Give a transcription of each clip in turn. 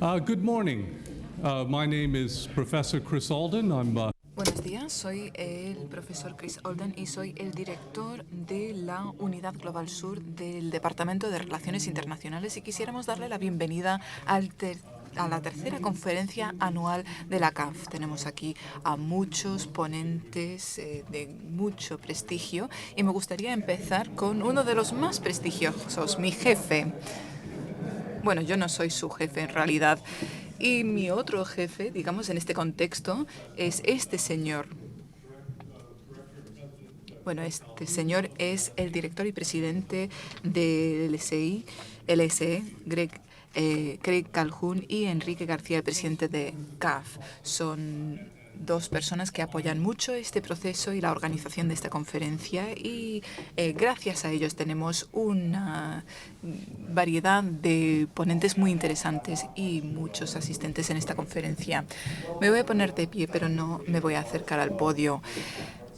Good morning. My name is Professor Chris Alden. Buenos días, soy el profesor Chris Alden y soy el director de la Unidad Global Sur del Departamento de Relaciones Internacionales y quisiéramos darle la bienvenida a la tercera conferencia anual de la CAF. Tenemos aquí a muchos ponentes de mucho prestigio y me gustaría empezar con uno de los más prestigiosos, mi jefe. Bueno, yo no soy su jefe en realidad. Y mi otro jefe, digamos, en este contexto, es este señor. Bueno, este señor es el director y presidente del LSE, Craig Calhoun, y Enrique García, el presidente de CAF. Son dos personas que apoyan mucho este proceso y la organización de esta conferencia y gracias a ellos tenemos una variedad de ponentes muy interesantes y muchos asistentes en esta conferencia. Me voy a poner de pie, pero no me voy a acercar al podio.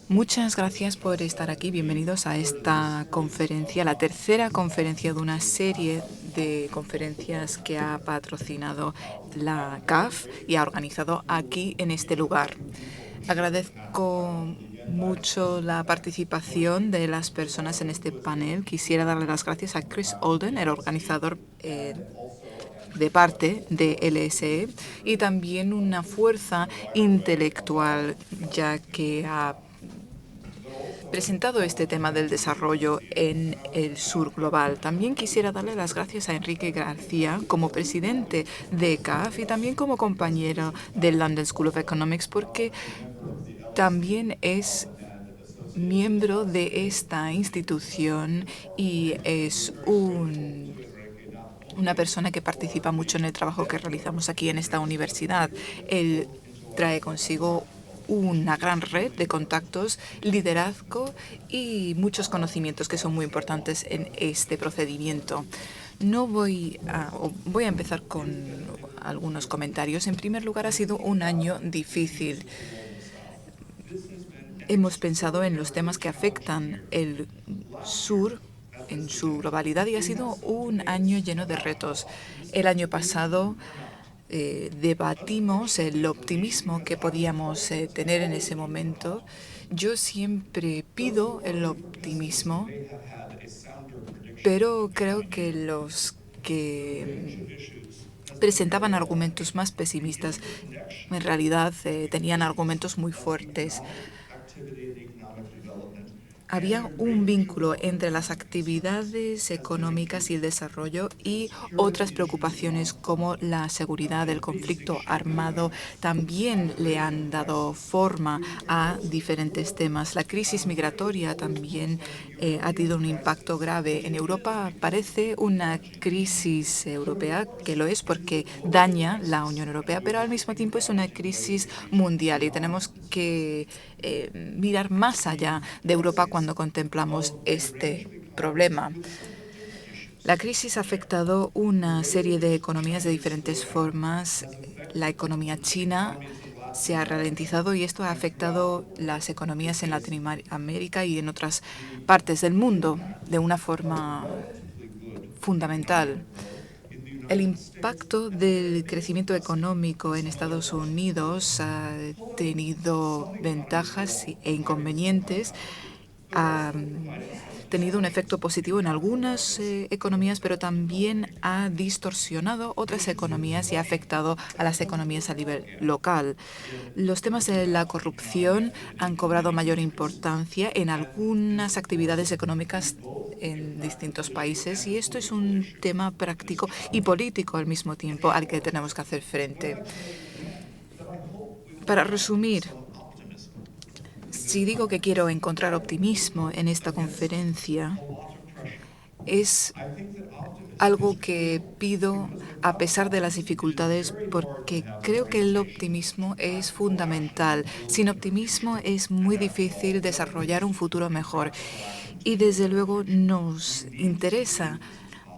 Muchas gracias por estar aquí. Bienvenidos a esta conferencia, la tercera conferencia de una serie de conferencias que ha patrocinado la CAF y ha organizado aquí en este lugar. Agradezco mucho la participación de las personas en este panel. Quisiera darle las gracias a Chris Alden, el organizador de parte de LSE, y también una fuerza intelectual, ya que ha presentado este tema del desarrollo en el sur global. También quisiera darle las gracias a Enrique García como presidente de CAF y también como compañero del London School of Economics, porque también es miembro de esta institución y es una persona que participa mucho en el trabajo que realizamos aquí en esta universidad. Él trae consigo una gran red de contactos, liderazgo y muchos conocimientos que son muy importantes en este procedimiento. Voy a empezar con algunos comentarios. En primer lugar, ha sido un año difícil. Hemos pensado en los temas que afectan el sur en su globalidad y ha sido un año lleno de retos. El año pasado debatimos el optimismo que podíamos tener en ese momento. Yo siempre pido el optimismo, pero creo que los que presentaban argumentos más pesimistas en realidad tenían argumentos muy fuertes. Había un vínculo entre las actividades económicas y el desarrollo y otras preocupaciones como la seguridad, el conflicto armado también le han dado forma a diferentes temas. La crisis migratoria también ha tenido un impacto grave. En Europa parece una crisis europea, que lo es porque daña la Unión Europea, pero al mismo tiempo es una crisis mundial y tenemos que mirar más allá de Europa cuando contemplamos este problema. La crisis ha afectado una serie de economías de diferentes formas. La economía china se ha ralentizado y esto ha afectado las economías en Latinoamérica y en otras partes del mundo de una forma fundamental. El impacto del crecimiento económico en Estados Unidos ha tenido ventajas e inconvenientes. Ha tenido un efecto positivo en algunas economías, pero también ha distorsionado otras economías y ha afectado a las economías a nivel local. Los temas de la corrupción han cobrado mayor importancia en algunas actividades económicas en distintos países y esto es un tema práctico y político al mismo tiempo al que tenemos que hacer frente. Para resumir, si digo que quiero encontrar optimismo en esta conferencia, es algo que pido a pesar de las dificultades, porque creo que el optimismo es fundamental. Sin optimismo es muy difícil desarrollar un futuro mejor. Y desde luego nos interesa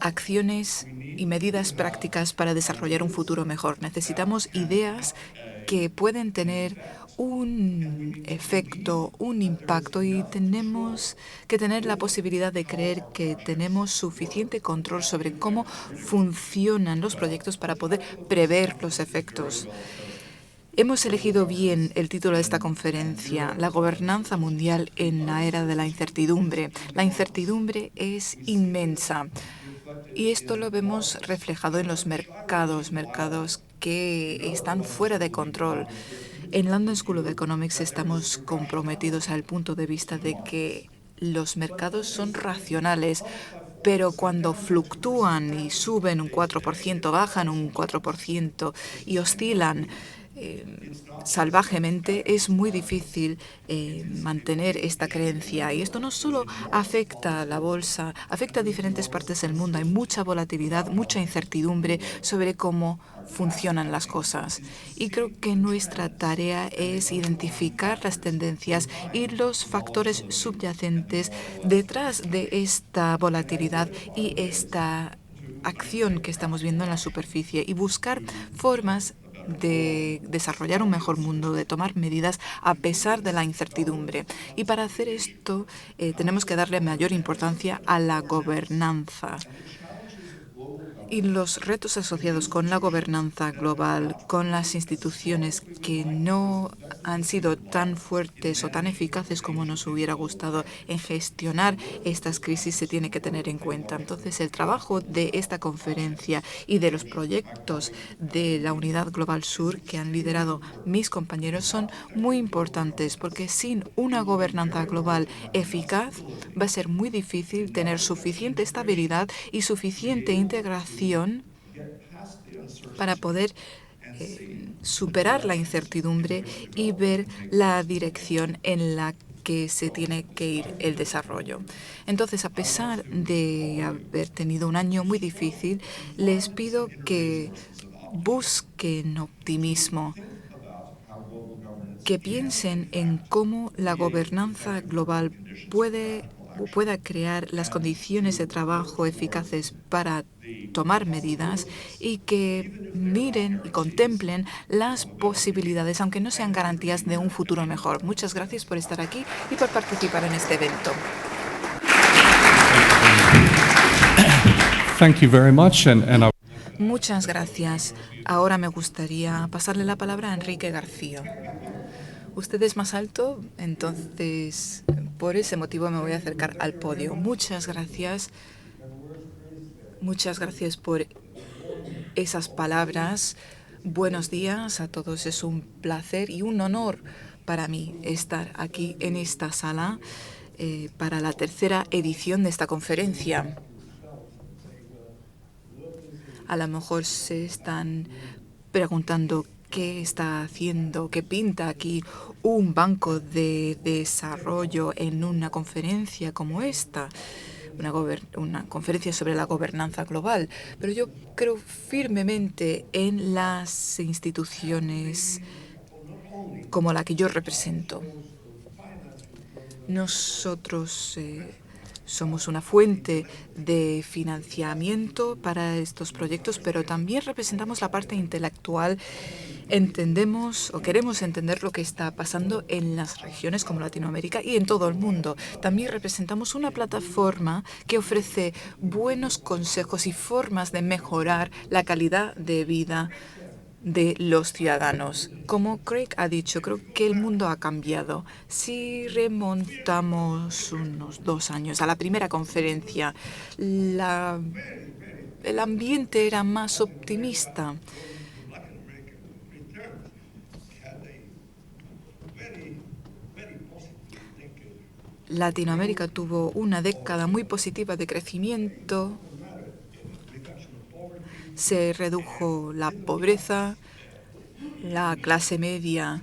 acciones y medidas prácticas para desarrollar un futuro mejor. Necesitamos ideas que pueden tener un efecto, un impacto, y tenemos que tener la posibilidad de creer que tenemos suficiente control sobre cómo funcionan los proyectos para poder prever los efectos. Hemos elegido bien el título de esta conferencia, la gobernanza mundial en la era de la incertidumbre. La incertidumbre es inmensa y esto lo vemos reflejado en los mercados que están fuera de control. En London School of Economics estamos comprometidos al punto de vista de que los mercados son racionales, pero cuando fluctúan y suben un 4%, bajan un 4% y oscilan salvajemente, es muy difícil mantener esta creencia. Y esto no solo afecta a la bolsa, afecta a diferentes partes del mundo. Hay mucha volatilidad, mucha incertidumbre sobre cómo funcionan las cosas. Y creo que nuestra tarea es identificar las tendencias y los factores subyacentes detrás de esta volatilidad y esta acción que estamos viendo en la superficie, y buscar formas de desarrollar un mejor mundo, de tomar medidas a pesar de la incertidumbre. Y para hacer esto tenemos que darle mayor importancia a la gobernanza. Y los retos asociados con la gobernanza global, con las instituciones que no han sido tan fuertes o tan eficaces como nos hubiera gustado en gestionar estas crisis, se tiene que tener en cuenta. Entonces, el trabajo de esta conferencia y de los proyectos de la Unidad Global Sur que han liderado mis compañeros son muy importantes, porque sin una gobernanza global eficaz va a ser muy difícil tener suficiente estabilidad y suficiente integración para poder superar la incertidumbre y ver la dirección en la que se tiene que ir el desarrollo. Entonces, a pesar de haber tenido un año muy difícil, les pido que busquen optimismo, que piensen en cómo la gobernanza global pueda crear las condiciones de trabajo eficaces para tomar medidas, y que miren y contemplen las posibilidades, aunque no sean garantías de un futuro mejor. Muchas gracias por estar aquí y por participar en este evento. Thank you very much, and Muchas gracias. Ahora me gustaría pasarle la palabra a Enrique García. Usted es más alto, entonces por ese motivo me voy a acercar al podio. Muchas gracias. Muchas gracias por esas palabras. Buenos días a todos. Es un placer y un honor para mí estar aquí en esta sala para la tercera edición de esta conferencia. A lo mejor se están preguntando qué está haciendo, qué pinta aquí un banco de desarrollo en una conferencia como esta, una conferencia sobre la gobernanza global. Pero yo creo firmemente en las instituciones como la que yo represento. Nosotros somos una fuente de financiamiento para estos proyectos, pero también representamos la parte intelectual. Entendemos o queremos entender lo que está pasando en las regiones como Latinoamérica y en todo el mundo. También representamos una plataforma que ofrece buenos consejos y formas de mejorar la calidad de vida de los ciudadanos. Como Craig ha dicho, creo que el mundo ha cambiado. Si remontamos unos 2 años a la primera conferencia, el ambiente era más optimista. Latinoamérica tuvo una década muy positiva de crecimiento. Se redujo la pobreza, la clase media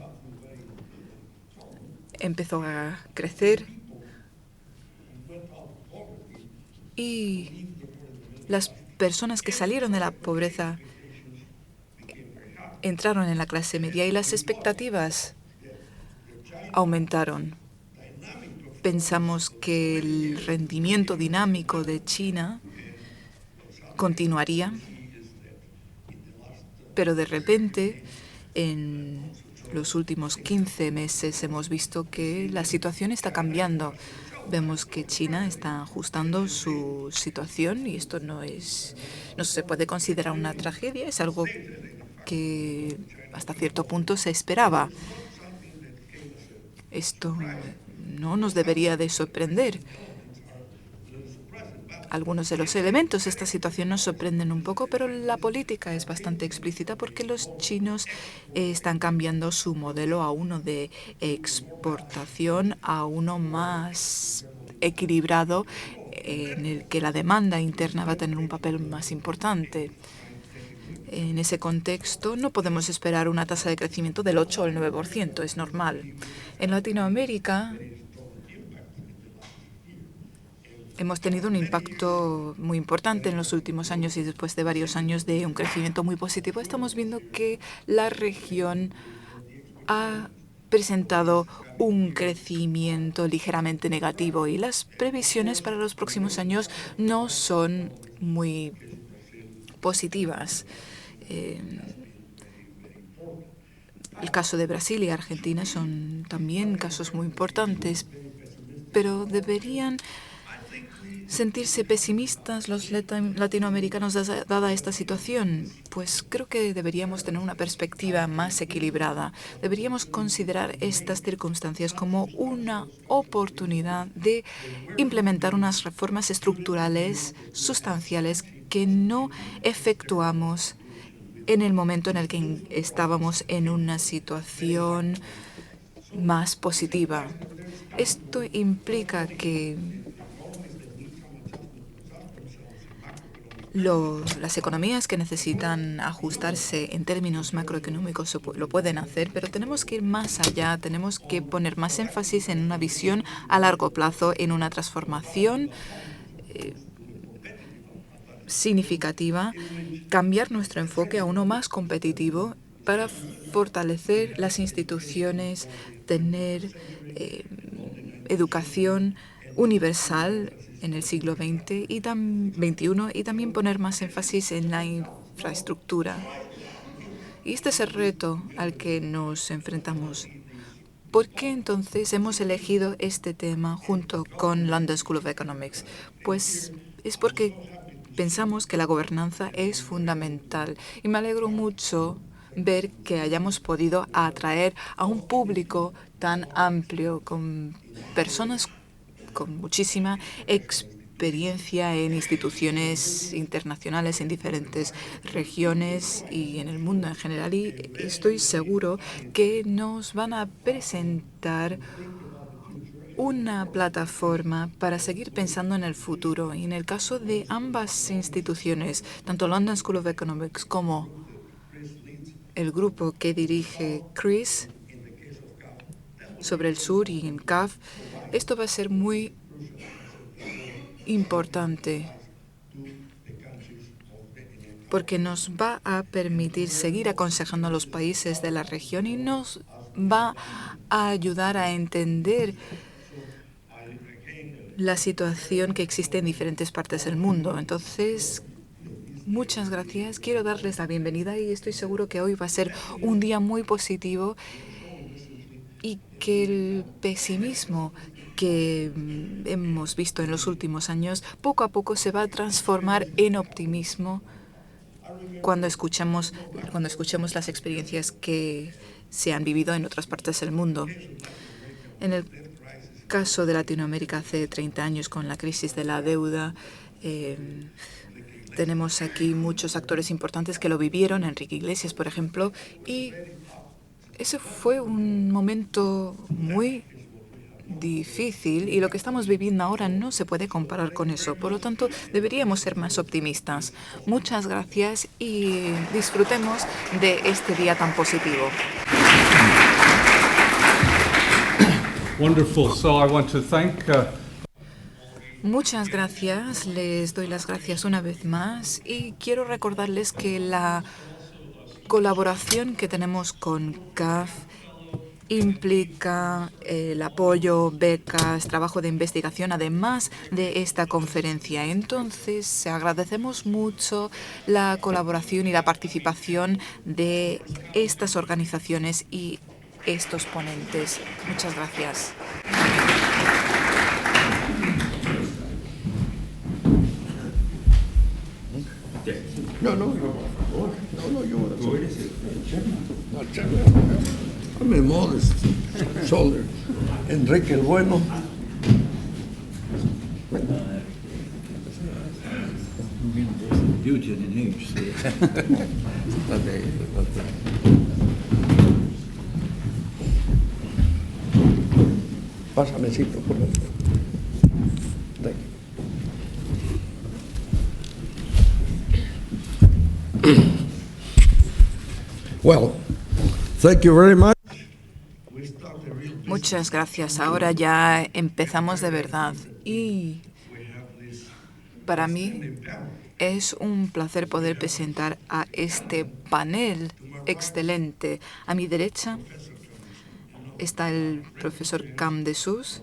empezó a crecer y las personas que salieron de la pobreza entraron en la clase media y las expectativas aumentaron. Pensamos que el rendimiento dinámico de China continuaría, pero de repente En los últimos 15 meses hemos visto que la situación está cambiando. Vemos que China está ajustando su situación y esto no se puede considerar una tragedia, es algo que hasta cierto punto se esperaba. Esto no nos debería de sorprender. Algunos de los elementos de esta situación nos sorprenden un poco, pero la política es bastante explícita porque los chinos están cambiando su modelo a uno de exportación, a uno más equilibrado, en el que la demanda interna va a tener un papel más importante. En ese contexto, no podemos esperar una tasa de crecimiento del 8 o el 9%, es normal. En Latinoamérica hemos tenido un impacto muy importante en los últimos años y después de varios años de un crecimiento muy positivo, estamos viendo que la región ha presentado un crecimiento ligeramente negativo y las previsiones para los próximos años no son muy positivas. El caso de Brasil y Argentina son también casos muy importantes, pero deberían sentirse pesimistas los latinoamericanos dada esta situación. Pues creo que deberíamos tener una perspectiva más equilibrada. Deberíamos considerar estas circunstancias como una oportunidad de implementar unas reformas estructurales sustanciales que no efectuamos en el momento en el que estábamos en una situación más positiva. Esto implica que las economías que necesitan ajustarse en términos macroeconómicos lo pueden hacer, pero tenemos que ir más allá, tenemos que poner más énfasis en una visión a largo plazo, en una transformación significativa, cambiar nuestro enfoque a uno más competitivo para fortalecer las instituciones, tener educación universal en el siglo XX y XXI y también poner más énfasis en la infraestructura. Y este es el reto al que nos enfrentamos. ¿Por qué entonces hemos elegido este tema junto con London School of Economics? Pues es porque pensamos que la gobernanza es fundamental y me alegro mucho ver que hayamos podido atraer a un público tan amplio, con personas con muchísima experiencia en instituciones internacionales en diferentes regiones y en el mundo en general. Y estoy seguro que nos van a presentar una plataforma para seguir pensando en el futuro. Y en el caso de ambas instituciones, tanto London School of Economics como el grupo que dirige Chris sobre el sur y en CAF, esto va a ser muy importante porque nos va a permitir seguir aconsejando a los países de la región y nos va a ayudar a entender la situación que existe en diferentes partes del mundo. Entonces, muchas gracias. Quiero darles la bienvenida y estoy seguro que hoy va a ser un día muy positivo y que el pesimismo que hemos visto en los últimos años poco a poco se va a transformar en optimismo cuando escuchemos las experiencias que se han vivido en otras partes del mundo. En el caso de Latinoamérica hace 30 años con la crisis de la deuda, tenemos aquí muchos actores importantes que lo vivieron, Enrique Iglesias, por ejemplo, y ese fue un momento muy difícil y lo que estamos viviendo ahora no se puede comparar con eso. Por lo tanto, deberíamos ser más optimistas. Muchas gracias y disfrutemos de este día tan positivo. Wonderful. So I want to thank Muchas gracias. Les doy las gracias una vez más y quiero recordarles que la colaboración que tenemos con CAF implica el apoyo, becas, trabajo de investigación, además de esta conferencia. Entonces, agradecemos mucho la colaboración y la participación de estas organizaciones y estos ponentes. Muchas gracias. No, no, no, no, yo voy a hacer. No, I'm a modest shoulder. Enrique el Bueno. Huge in age. Pásame, Cito, por favor. Thank you. Well, thank you very much. Muchas gracias. Ahora ya empezamos de verdad. Y para mí es un placer poder presentar a este panel excelente. A mi derecha está el profesor Cam de Sus,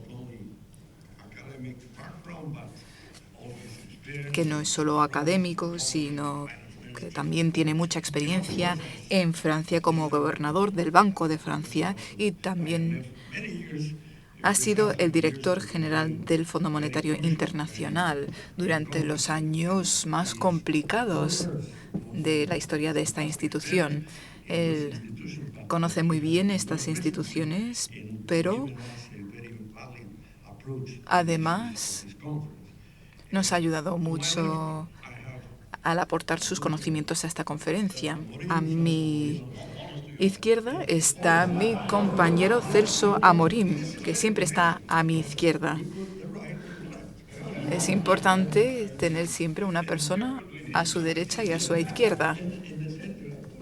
que no es solo académico, sino que también tiene mucha experiencia en Francia como gobernador del Banco de Francia y también ha sido el director general del Fondo Monetario Internacional durante los años más complicados de la historia de esta institución. Él conoce muy bien estas instituciones, pero además nos ha ayudado mucho al aportar sus conocimientos a esta conferencia. A mi izquierda está mi compañero Celso Amorim, que siempre está a mi izquierda. Es importante tener siempre una persona a su derecha y a su izquierda.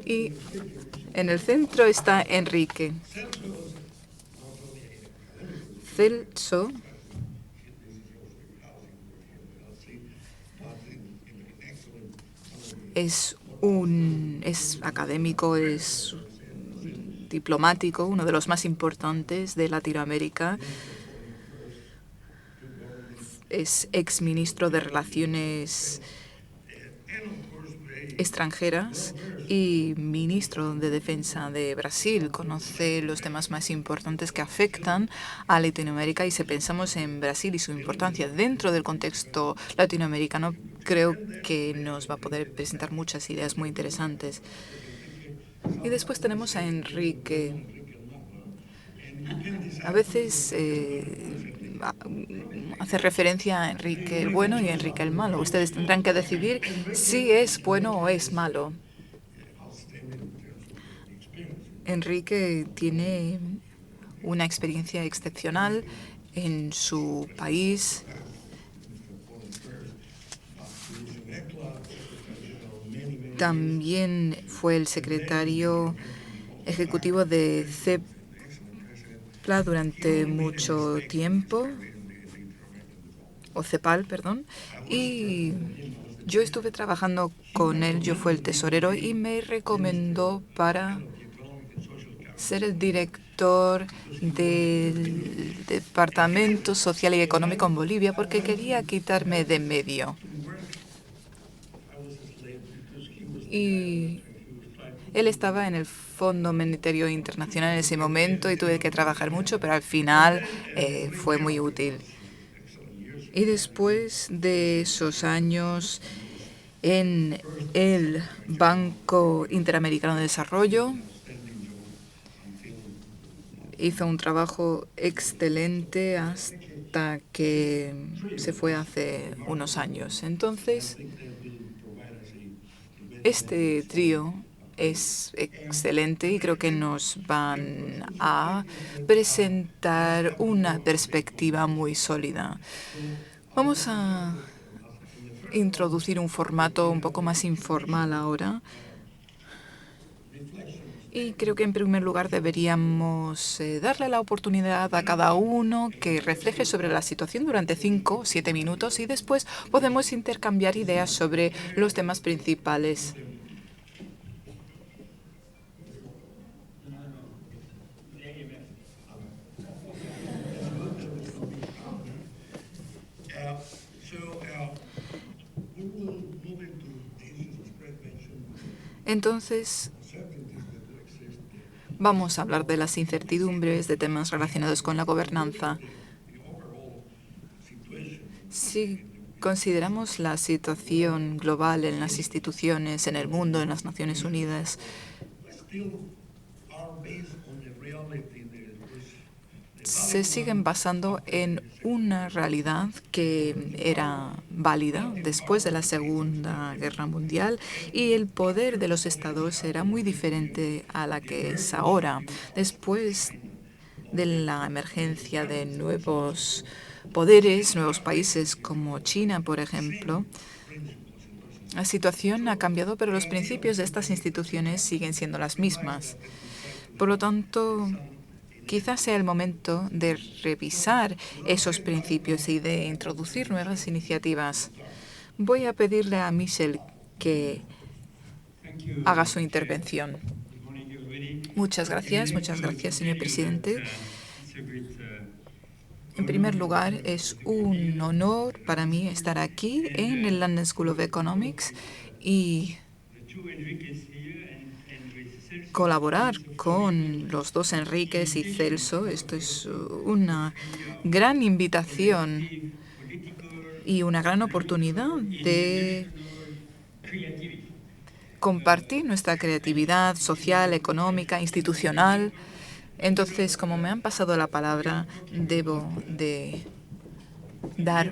Y en el centro está Enrique. Celso es académico, es diplomático, uno de los más importantes de Latinoamérica. Es exministro de Relaciones Extranjeras y ministro de Defensa de Brasil. Conoce los temas más importantes que afectan a Latinoamérica y si pensamos en Brasil y su importancia dentro del contexto latinoamericano, creo que nos va a poder presentar muchas ideas muy interesantes. Y después tenemos a Enrique. A veces hace referencia a Enrique el Bueno y a Enrique el Malo. Ustedes tendrán que decidir si es bueno o es malo. Enrique tiene una experiencia excepcional en su país. También fue el secretario ejecutivo de CEPLA durante mucho tiempo, o CEPAL, perdón, y yo estuve trabajando con él, yo fui el tesorero y me recomendó para ser el director del Departamento Social y Económico en Bolivia porque quería quitarme de en medio. Y él estaba en el Fondo Monetario Internacional en ese momento y tuve que trabajar mucho, pero al final fue muy útil. Y después de esos años en el Banco Interamericano de Desarrollo, hizo un trabajo excelente hasta que se fue hace unos años. Entonces, este trío es excelente y creo que nos van a presentar una perspectiva muy sólida. Vamos a introducir un formato un poco más informal ahora. Y creo que en primer lugar deberíamos darle la oportunidad a cada uno que refleje sobre la situación durante 5 o 7 minutos y después podemos intercambiar ideas sobre los temas principales. Entonces, vamos a hablar de las incertidumbres, de temas relacionados con la gobernanza. Si consideramos la situación global en las instituciones, en el mundo, en las Naciones Unidas, se siguen basando en una realidad que era válida después de la Segunda Guerra Mundial y el poder de los estados era muy diferente a la que es ahora. Después de la emergencia de nuevos poderes, nuevos países como China, por ejemplo, la situación ha cambiado, pero los principios de estas instituciones siguen siendo las mismas. Por lo tanto, quizás sea el momento de revisar esos principios y de introducir nuevas iniciativas. Voy a pedirle a Michel que haga su intervención. Muchas gracias, señor presidente. En primer lugar, es un honor para mí estar aquí en el London School of Economics y colaborar con los dos Enriques y Celso. Esto es una gran invitación y una gran oportunidad de compartir nuestra creatividad social, económica, institucional. Entonces, como me han pasado la palabra, debo de dar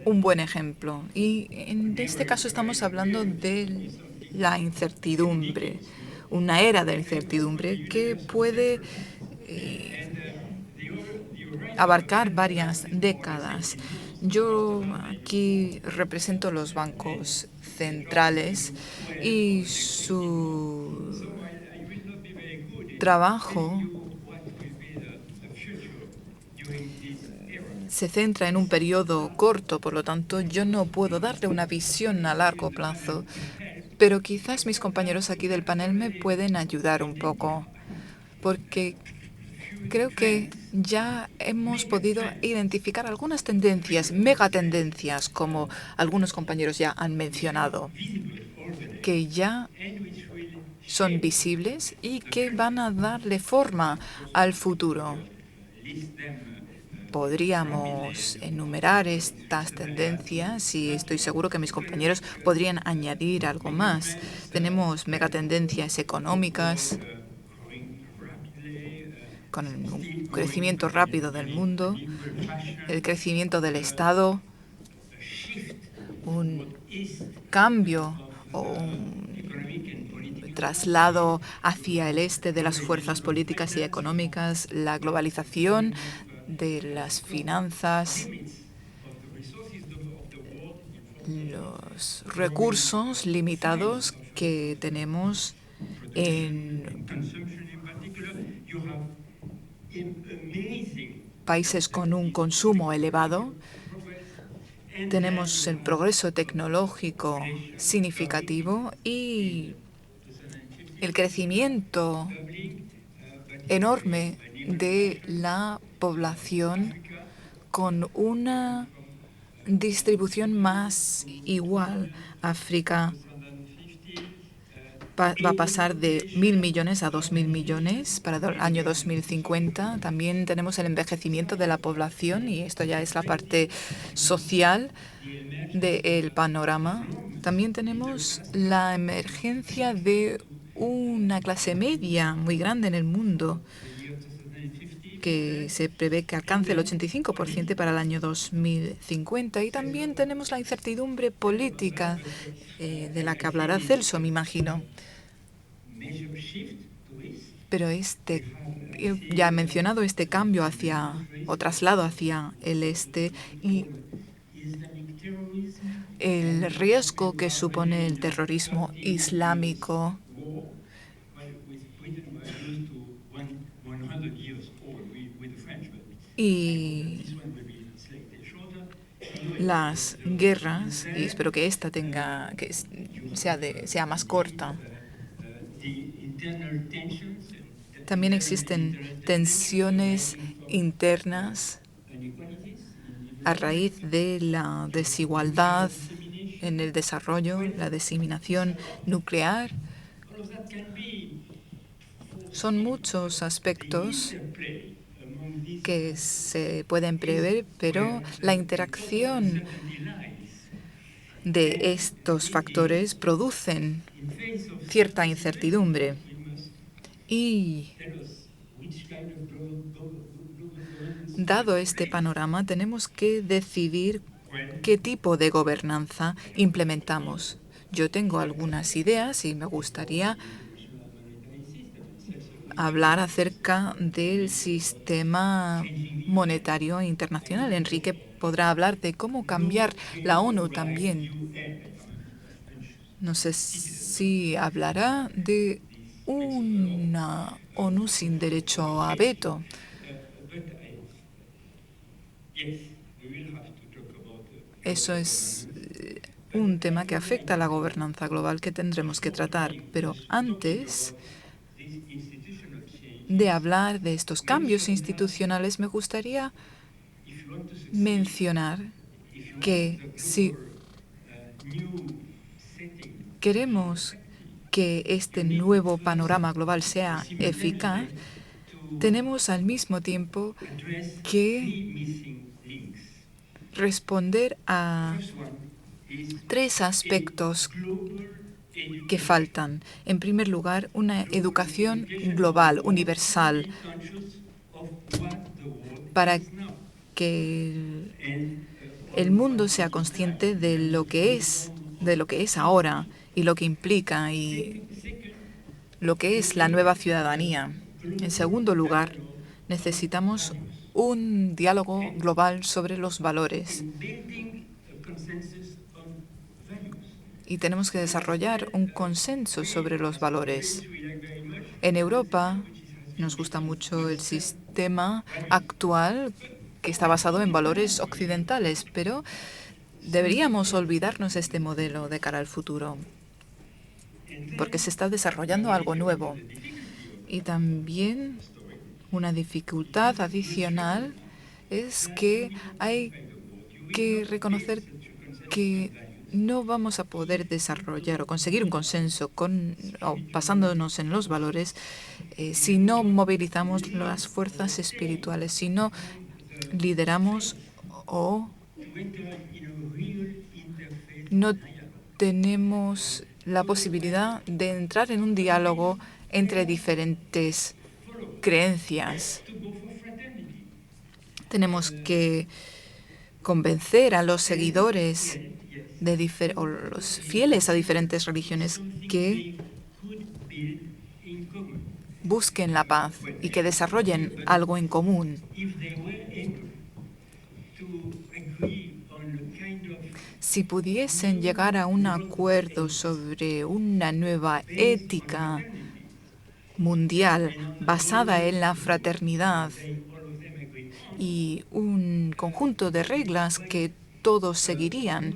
un buen ejemplo. Y en este caso estamos hablando de la incertidumbre, una era de incertidumbre que puede abarcar varias décadas. Yo aquí represento los bancos centrales y su trabajo se centra en un periodo corto, por lo tanto, yo no puedo darle una visión a largo plazo, pero quizás mis compañeros aquí del panel me pueden ayudar un poco, porque creo que ya hemos podido identificar algunas tendencias, megatendencias, como algunos compañeros ya han mencionado, que ya son visibles y que van a darle forma al futuro. Podríamos enumerar estas tendencias y estoy seguro que mis compañeros podrían añadir algo más. Tenemos megatendencias económicas con un crecimiento rápido del mundo, el crecimiento del Estado, un cambio o un traslado hacia el este de las fuerzas políticas y económicas, la globalización de las finanzas, los recursos limitados que tenemos en países con un consumo elevado. Tenemos el progreso tecnológico significativo y el crecimiento enorme de la población con una distribución más igual. África va a pasar de 1.000 millones a 2.000 millones para el año 2050. También tenemos el envejecimiento de la población y esto ya es la parte social del panorama. También tenemos la emergencia de una clase media muy grande en el mundo, que se prevé que alcance el 85% para el año 2050. Y también tenemos la incertidumbre política de la que hablará Celso, me imagino. Pero ya he mencionado este cambio o traslado hacia el este y el riesgo que supone el terrorismo islámico. Y las guerras, y espero que esta sea más corta. También existen tensiones internas a raíz de la desigualdad en el desarrollo, la diseminación nuclear. Son muchos aspectos que se pueden prever, pero la interacción de estos factores producen cierta incertidumbre. Y dado este panorama, tenemos que decidir qué tipo de gobernanza implementamos. Yo tengo algunas ideas y me gustaría hablar acerca del sistema monetario internacional. Enrique podrá hablar de cómo cambiar la ONU también. No sé si hablará de una ONU sin derecho a veto. Eso es un tema que afecta a la gobernanza global que tendremos que tratar. Pero antes de hablar de estos cambios institucionales, me gustaría mencionar que si queremos que este nuevo panorama global sea eficaz, tenemos al mismo tiempo que responder a 3 aspectos que faltan. En primer lugar, una educación global, universal, para que el mundo sea consciente de lo que es ahora y lo que implica y lo que es la nueva ciudadanía. En segundo lugar, necesitamos un diálogo global sobre los valores. Y tenemos que desarrollar un consenso sobre los valores. En Europa nos gusta mucho el sistema actual que está basado en valores occidentales, pero deberíamos olvidarnos de este modelo de cara al futuro, porque se está desarrollando algo nuevo. Y también una dificultad adicional es que hay que reconocer que no vamos a poder desarrollar o conseguir un consenso basándonos en los valores si no movilizamos las fuerzas espirituales, si no lideramos o no tenemos la posibilidad de entrar en un diálogo entre diferentes creencias. Tenemos que convencer a los seguidores o los fieles a diferentes religiones que busquen la paz y que desarrollen algo en común. Si pudiesen llegar a un acuerdo sobre una nueva ética mundial basada en la fraternidad y un conjunto de reglas que todos seguirían,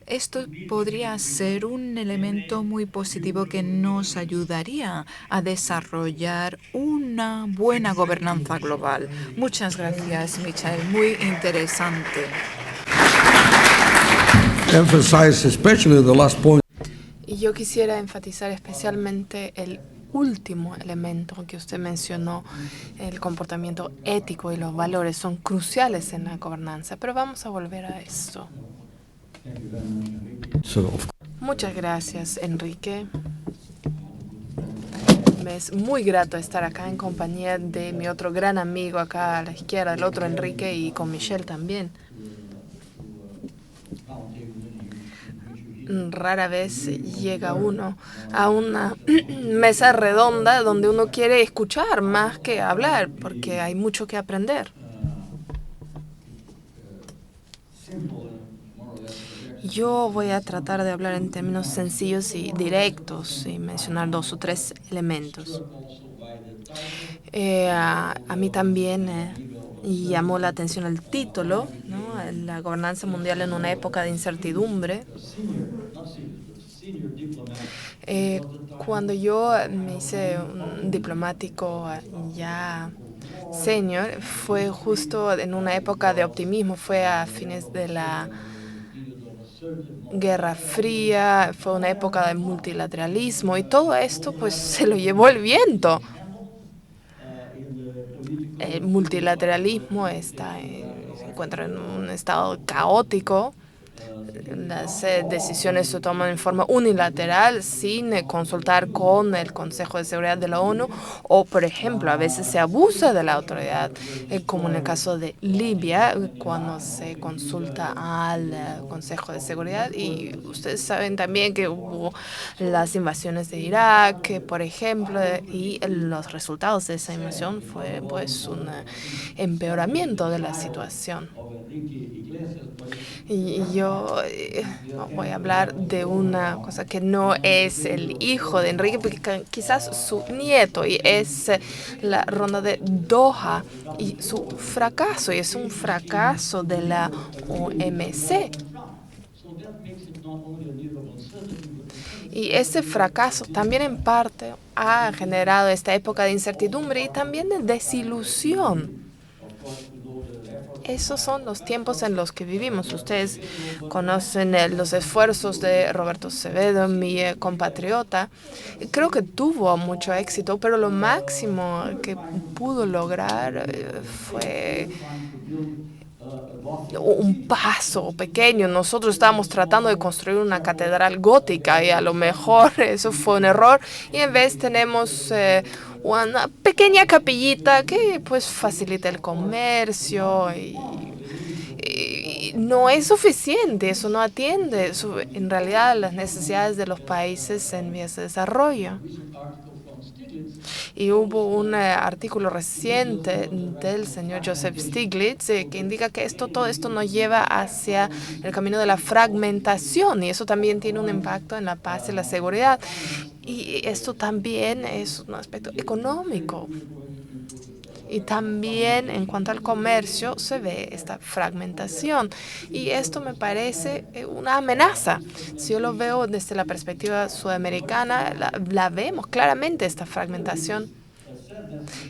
esto podría ser un elemento muy positivo que nos ayudaría a desarrollar una buena gobernanza global. Muchas gracias, Michael. Muy interesante. Emphasize especially the last point. Y yo quisiera enfatizar especialmente el último elemento que usted mencionó, el comportamiento ético y los valores son cruciales en la gobernanza, pero vamos a volver a esto. Muchas gracias, Enrique. Me es muy grato estar acá en compañía de mi otro gran amigo acá a la izquierda, el otro Enrique, y con Michelle también. Rara vez llega uno a una mesa redonda donde uno quiere escuchar más que hablar, porque hay mucho que aprender. Yo voy a tratar de hablar en términos sencillos y directos y mencionar 2 o 3 elementos. A mí también llamó la atención el título, ¿no? La gobernanza mundial en una época de incertidumbre. Cuando yo me hice un diplomático ya senior, fue justo en una época de optimismo, fue a fines de la Guerra Fría, fue una época de multilateralismo y todo esto pues se lo llevó el viento. El multilateralismo se encuentra en un estado caótico. Las decisiones se toman en forma unilateral sin consultar con el Consejo de Seguridad de la ONU o, por ejemplo, a veces se abusa de la autoridad, como en el caso de Libia, cuando se consulta al Consejo de Seguridad. Y ustedes saben también que hubo las invasiones de Irak, por ejemplo, y los resultados de esa invasión fue pues un empeoramiento de la situación. Y yo voy a hablar de una cosa que no es el hijo de Enrique, porque quizás su nieto, y es la ronda de Doha y su fracaso, y es un fracaso de la OMC. Y ese fracaso también en parte ha generado esta época de incertidumbre y también de desilusión. Esos son los tiempos en los que vivimos. Ustedes conocen los esfuerzos de Roberto Acevedo, mi compatriota. Creo que tuvo mucho éxito, pero lo máximo que pudo lograr fue un paso pequeño. Nosotros estábamos tratando de construir una catedral gótica y a lo mejor eso fue un error. Y en vez tenemos una pequeña capillita que pues facilita el comercio y no es suficiente, eso no atiende en realidad a las necesidades de los países en vías de desarrollo. Y hubo un artículo reciente del señor Joseph Stiglitz que indica que todo esto nos lleva hacia el camino de la fragmentación y eso también tiene un impacto en la paz y la seguridad. Y esto también es un aspecto económico. Y también en cuanto al comercio se ve esta fragmentación. Y esto me parece una amenaza. Si yo lo veo desde la perspectiva sudamericana, la vemos claramente esta fragmentación.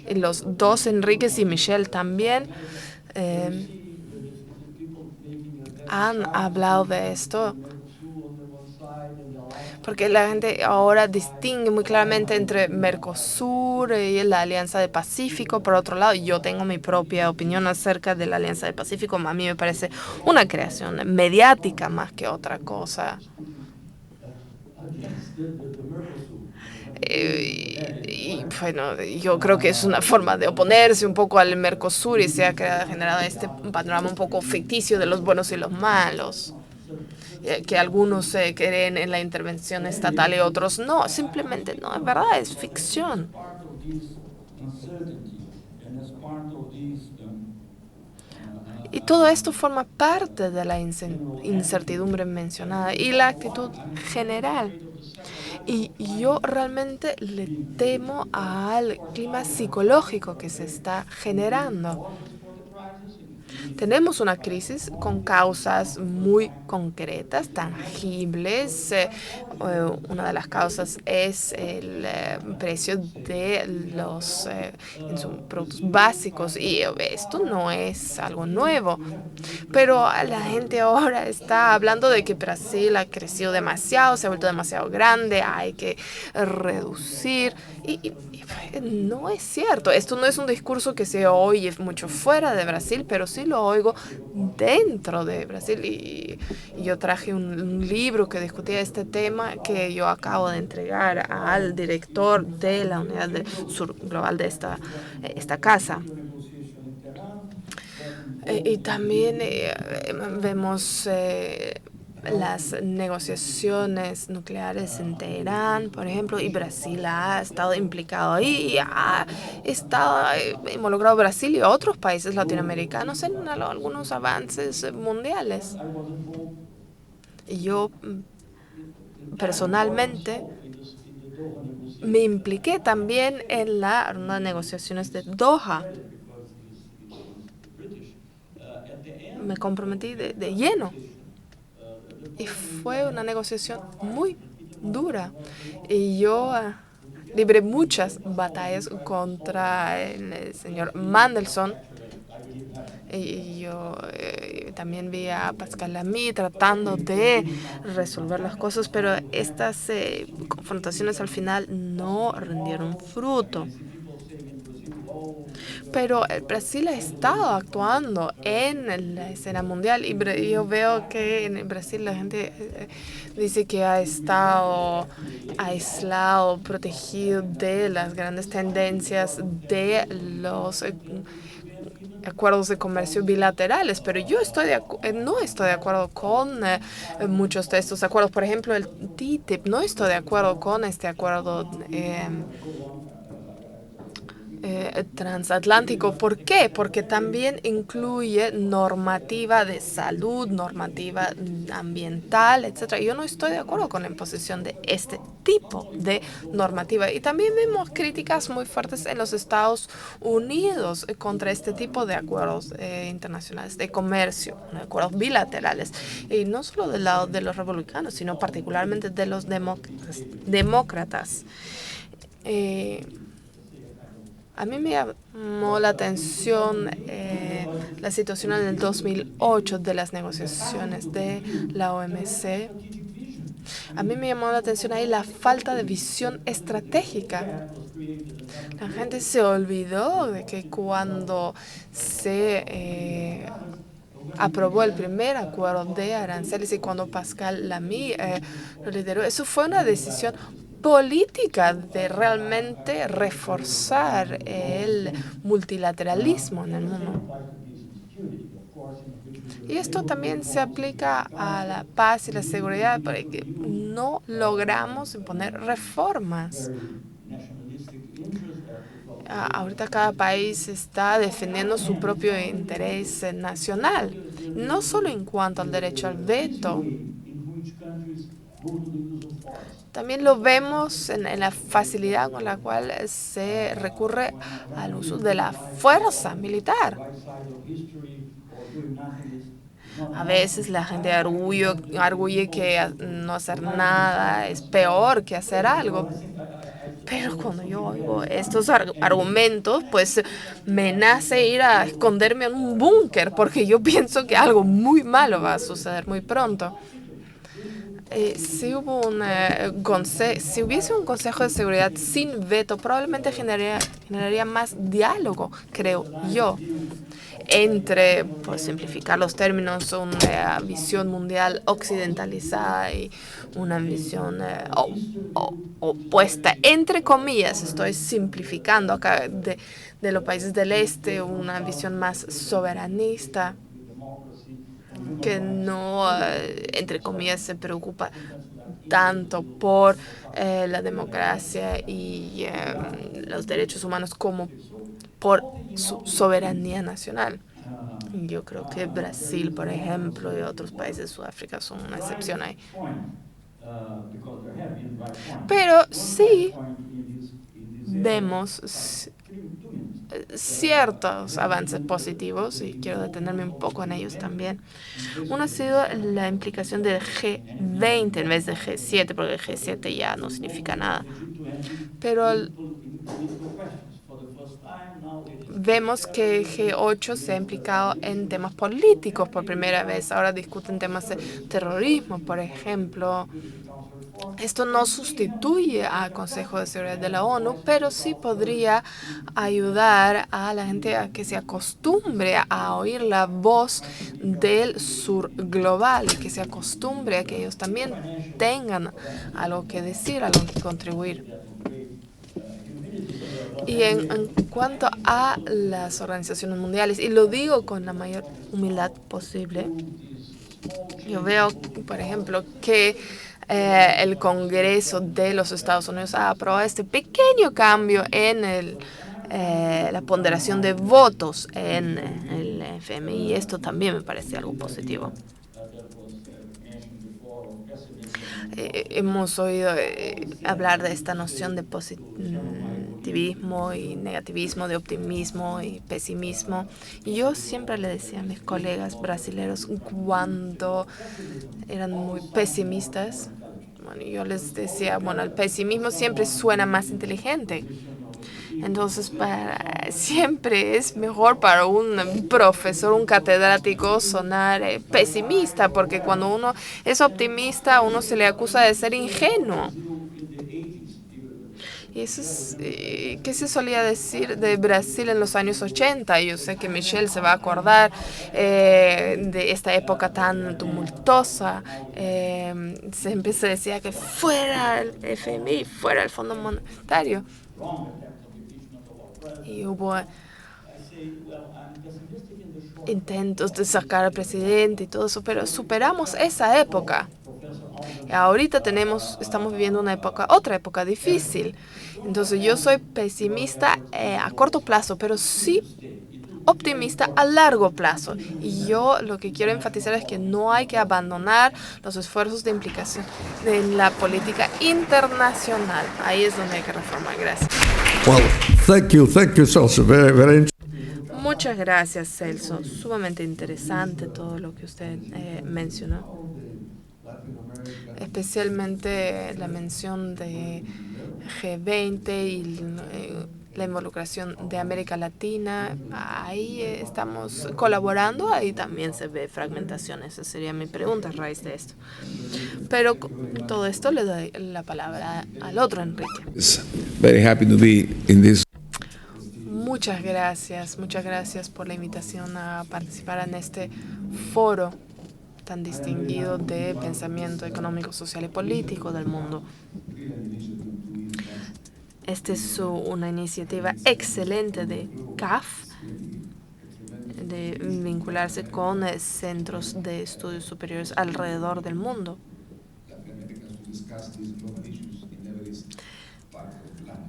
Y los dos, Enríquez y Michelle, también han hablado de esto. Porque la gente ahora distingue muy claramente entre Mercosur y la Alianza del Pacífico. Por otro lado, yo tengo mi propia opinión acerca de la Alianza del Pacífico. A mí me parece una creación mediática más que otra cosa. Y bueno, yo creo que es una forma de oponerse un poco al Mercosur y se ha generado este panorama un poco ficticio de los buenos y los malos. Que algunos creen en la intervención estatal y otros no, simplemente no, es verdad, es ficción. Y todo esto forma parte de la incertidumbre mencionada y la actitud general. Y yo realmente le temo al clima psicológico que se está generando. Tenemos una crisis con causas muy concretas, tangibles. Una de las causas es el precio de los productos básicos y esto no es algo nuevo. Pero la gente ahora está hablando de que Brasil ha crecido demasiado, se ha vuelto demasiado grande, hay que reducir y no es cierto. Esto no es un discurso que se oye mucho fuera de Brasil, pero sí lo oigo dentro de Brasil. Y yo traje un libro que discutía este tema que yo acabo de entregar al director de la Unidad del Sur Global de esta casa. Y también vemos las negociaciones nucleares en Teherán, por ejemplo, y Brasil ha estado implicado ahí y ha estado involucrado Brasil y otros países latinoamericanos en algunos avances mundiales. Y yo personalmente me impliqué también en las negociaciones de Doha. Me comprometí de lleno. Y fue una negociación muy dura. Y yo libré muchas batallas contra el señor Mandelson. Y yo también vi a Pascal Lamy tratando de resolver las cosas, pero estas confrontaciones al final no rindieron fruto. Pero el Brasil ha estado actuando en la escena mundial y yo veo que en Brasil la gente dice que ha estado aislado, protegido de las grandes tendencias de los acuerdos de comercio bilaterales, pero yo no estoy de acuerdo con muchos de estos acuerdos. Por ejemplo, el TTIP, no estoy de acuerdo con este acuerdo transatlántico. ¿Por qué? Porque también incluye normativa de salud, normativa ambiental, etcétera. Yo no estoy de acuerdo con la imposición de este tipo de normativa. Y también vemos críticas muy fuertes en los Estados Unidos contra este tipo de acuerdos internacionales de comercio, acuerdos bilaterales. Y no solo del lado de los republicanos, sino particularmente de los demócratas. A mí me llamó la atención la situación en el 2008 de las negociaciones de la OMC. A mí me llamó la atención ahí la falta de visión estratégica. La gente se olvidó de que cuando se aprobó el primer acuerdo de aranceles y cuando Pascal Lamy lo lideró, eso fue una decisión política de realmente reforzar el multilateralismo en el mundo. Y esto también se aplica a la paz y la seguridad, porque no logramos imponer reformas. Ahorita cada país está defendiendo su propio interés nacional, no solo en cuanto al derecho al veto. También lo vemos en la facilidad con la cual se recurre al uso de la fuerza militar. A veces la gente arguye que no hacer nada es peor que hacer algo. Pero cuando yo oigo estos argumentos, pues me nace ir a esconderme en un búnker porque yo pienso que algo muy malo va a suceder muy pronto. Si hubiese un Consejo de Seguridad sin veto, probablemente generaría más diálogo, creo yo, entre, por simplificar los términos, una visión mundial occidentalizada y una visión opuesta, entre comillas, estoy simplificando acá, de los países del este, una visión más soberanista, que no, entre comillas, se preocupa tanto por la democracia y los derechos humanos como por su soberanía nacional. Yo creo que Brasil, por ejemplo, y otros países de Sudáfrica son una excepción ahí. Pero sí vemos ciertos avances positivos y quiero detenerme un poco en ellos también. Uno ha sido la implicación del G20 en vez de G7, porque el G7 ya no significa nada. Pero vemos que G8 se ha implicado en temas políticos por primera vez. Ahora discuten temas de terrorismo, por ejemplo. Esto no sustituye al Consejo de Seguridad de la ONU, pero sí podría ayudar a la gente a que se acostumbre a oír la voz del sur global y que se acostumbre a que ellos también tengan algo que decir, algo que contribuir. Y en cuanto a las organizaciones mundiales, y lo digo con la mayor humildad posible, yo veo, por ejemplo, que el Congreso de los Estados Unidos ha aprobado este pequeño cambio en la ponderación de votos en el FMI. Esto también me parece algo positivo. Hemos oído hablar de esta noción de positivismo y negativismo, de optimismo y pesimismo. Y yo siempre le decía a mis colegas brasileños cuando eran muy pesimistas, bueno, yo les decía, bueno, el pesimismo siempre suena más inteligente. Entonces, siempre es mejor para un profesor, un catedrático, sonar pesimista, porque cuando uno es optimista, a uno se le acusa de ser ingenuo. Y eso es, ¿qué se solía decir de Brasil en los años 80? Yo sé que Michelle se va a acordar de esta época tan tumultuosa. Siempre se decía que fuera el FMI, fuera el Fondo Monetario. Y hubo intentos de sacar al presidente y todo eso, pero superamos esa época. Y ahorita estamos viviendo otra época difícil. Entonces yo soy pesimista a corto plazo, pero sí optimista a largo plazo. Y yo lo que quiero enfatizar es que no hay que abandonar los esfuerzos de implicación en la política internacional. Ahí es donde hay que reformar. Gracias. Well, thank you, Celso. Very, very Muchas gracias, Celso. Sumamente interesante todo lo que usted mencionó. Especialmente la mención de G20 y la involucración de América Latina. Ahí estamos colaborando, ahí también se ve fragmentación. Esa sería mi pregunta a raíz de esto. Pero todo esto le doy la palabra al otro Enrique. Very happy to be in this. Muchas gracias por la invitación a participar en este foro tan distinguido de pensamiento económico, social y político del mundo. Esta es una iniciativa excelente de CAF, de vincularse con centros de estudios superiores alrededor del mundo.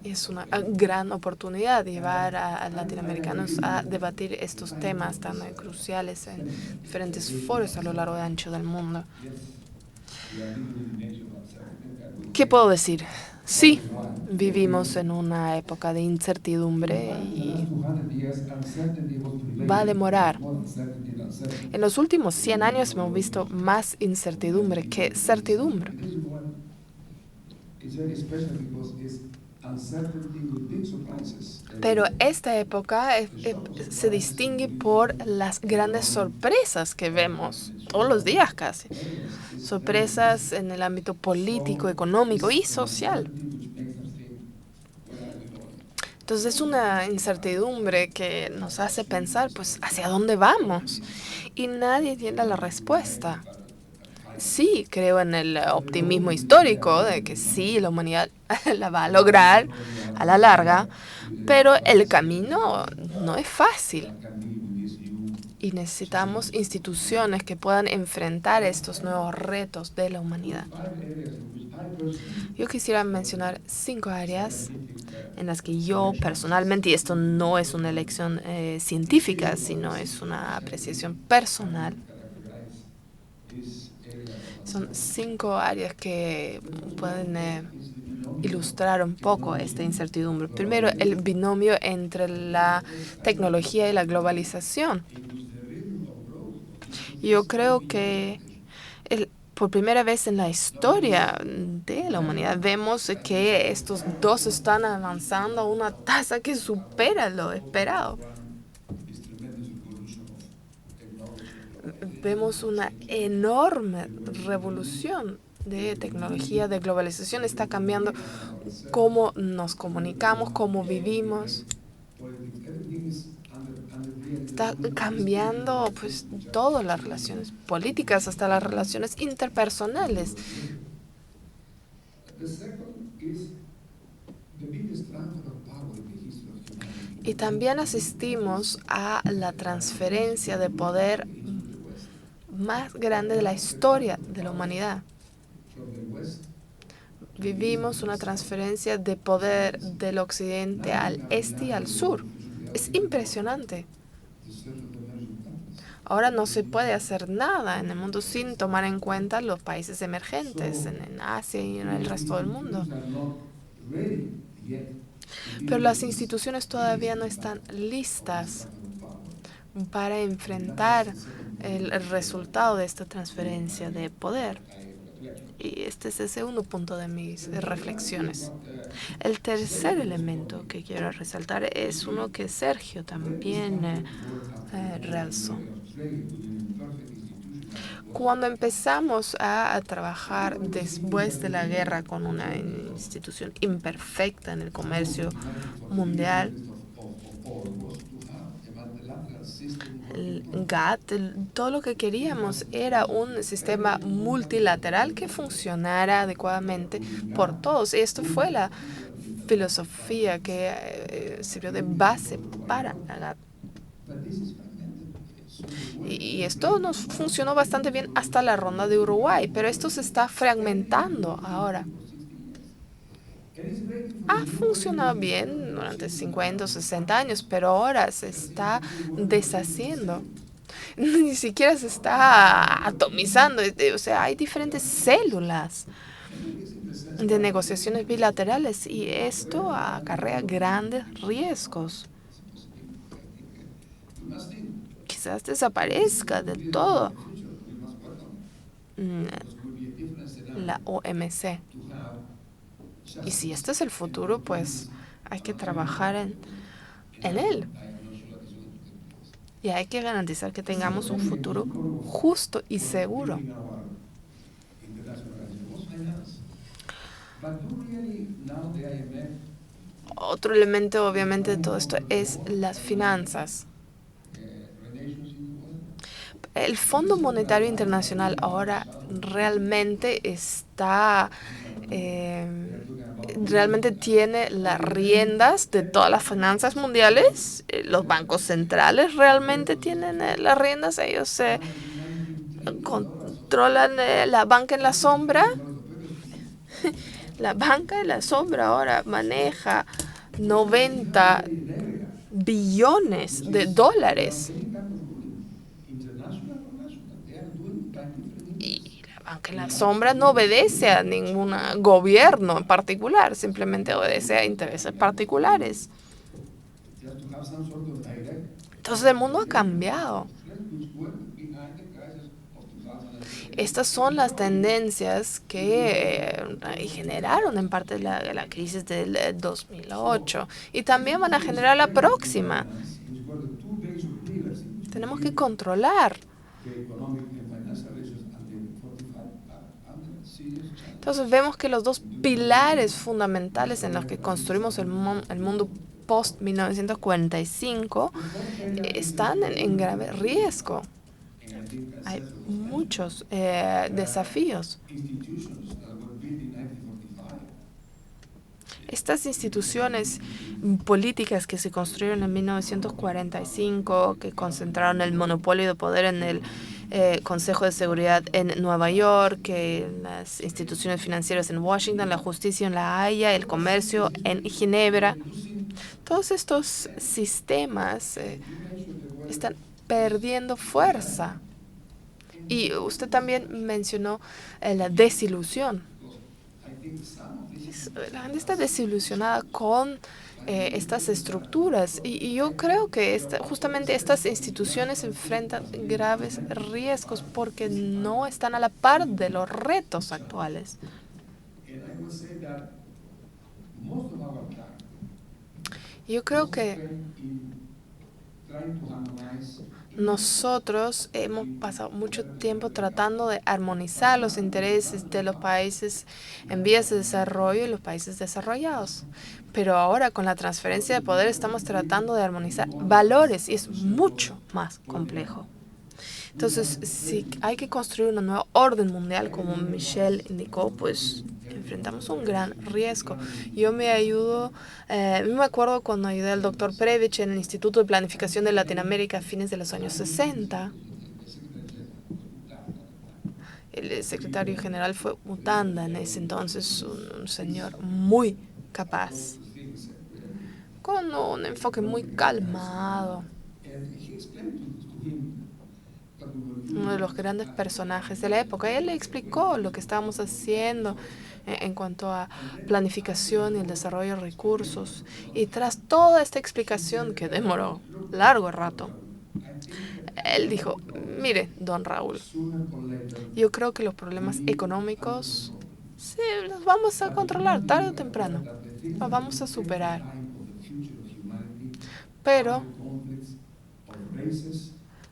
Es una gran oportunidad de llevar a latinoamericanos a debatir estos temas tan cruciales en diferentes foros a lo largo y ancho del mundo. ¿Qué puedo decir? Sí, vivimos en una época de incertidumbre y va a demorar. En los últimos 100 años hemos visto más incertidumbre que certidumbre. Pero esta época se distingue por las grandes sorpresas que vemos todos los días casi. Sorpresas en el ámbito político, económico y social. Entonces es una incertidumbre que nos hace pensar, pues, ¿hacia dónde vamos? Y nadie tiene la respuesta. Sí, creo en el optimismo histórico de que sí, la humanidad la va a lograr a la larga, pero el camino no es fácil. Y necesitamos instituciones que puedan enfrentar estos nuevos retos de la humanidad. Yo quisiera mencionar 5 áreas en las que yo personalmente, y esto no es una elección científica, sino es una apreciación personal, son 5 áreas que pueden ilustrar un poco esta incertidumbre. Primero, el binomio entre la tecnología y la globalización. Yo creo que por primera vez en la historia de la humanidad vemos que estos dos están avanzando a una tasa que supera lo esperado. Vemos una enorme revolución de tecnología, de globalización. Está cambiando cómo nos comunicamos, cómo vivimos. Está cambiando pues todas las relaciones políticas, hasta las relaciones interpersonales. Y también asistimos a la transferencia de poder más grande de la historia de la humanidad. Vivimos una transferencia de poder del occidente al este y al sur. Es impresionante. Ahora no se puede hacer nada en el mundo sin tomar en cuenta los países emergentes en Asia y en el resto del mundo. Pero las instituciones todavía no están listas para enfrentar el resultado de esta transferencia de poder. Y este es el segundo punto de mis reflexiones. El tercer elemento que quiero resaltar es uno que Sergio también realzó. Cuando empezamos a trabajar después de la guerra con una institución imperfecta en el comercio mundial, el GATT, todo lo que queríamos era un sistema multilateral que funcionara adecuadamente por todos. Y esto fue la filosofía que sirvió de base para la GATT. Y esto nos funcionó bastante bien hasta la ronda de Uruguay, pero esto se está fragmentando ahora. Ha funcionado bien durante 50 o 60 años, pero ahora se está deshaciendo. Ni siquiera se está atomizando. O sea, hay diferentes células de negociaciones bilaterales y esto acarrea grandes riesgos. Quizás desaparezca de todo la OMC. Y si este es el futuro, pues hay que trabajar en él. Y hay que garantizar que tengamos un futuro justo y seguro. Otro elemento, obviamente, de todo esto es las finanzas. El Fondo Monetario Internacional ahora realmente realmente tiene las riendas de todas las finanzas mundiales. Los bancos centrales realmente tienen las riendas. Ellos controlan la banca en la sombra. La banca en la sombra ahora maneja 90 billones de dólares. Y la banca en la sombra no obedece a ningún gobierno en particular, simplemente obedece a intereses particulares. Entonces el mundo ha cambiado. Estas son las tendencias que generaron en parte la crisis del 2008 y también van a generar la próxima. Tenemos que controlar. Entonces vemos que los dos pilares fundamentales en los que construimos el mundo post-1945 están en grave riesgo. Hay muchos desafíos. Estas instituciones políticas que se construyeron en 1945, que concentraron el monopolio de poder en el Consejo de Seguridad en Nueva York, las instituciones financieras en Washington, la justicia en La Haya, el comercio en Ginebra. Todos estos sistemas están perdiendo fuerza. Y usted también mencionó la desilusión. La gente está desilusionada con estas estructuras y yo creo que justamente estas instituciones enfrentan graves riesgos porque no están a la par de los retos actuales. Yo creo que nosotros hemos pasado mucho tiempo tratando de armonizar los intereses de los países en vías de desarrollo y los países desarrollados. Pero ahora con la transferencia de poder estamos tratando de armonizar valores y es mucho más complejo. Entonces, si hay que construir una nueva orden mundial, como Michelle indicó, pues enfrentamos un gran riesgo. Yo me acuerdo cuando ayudé al doctor Previch en el Instituto de Planificación de Latinoamérica a fines de los años 60. El secretario general fue Mutanda en ese entonces, un señor muy capaz, con un enfoque muy calmado. Uno de los grandes personajes de la época. Él le explicó lo que estábamos haciendo en cuanto a planificación y el desarrollo de recursos. Y tras toda esta explicación, que demoró largo rato, Él dijo, mire, don Raúl, yo creo que los problemas económicos sí, los vamos a controlar tarde o temprano, los vamos a superar. Pero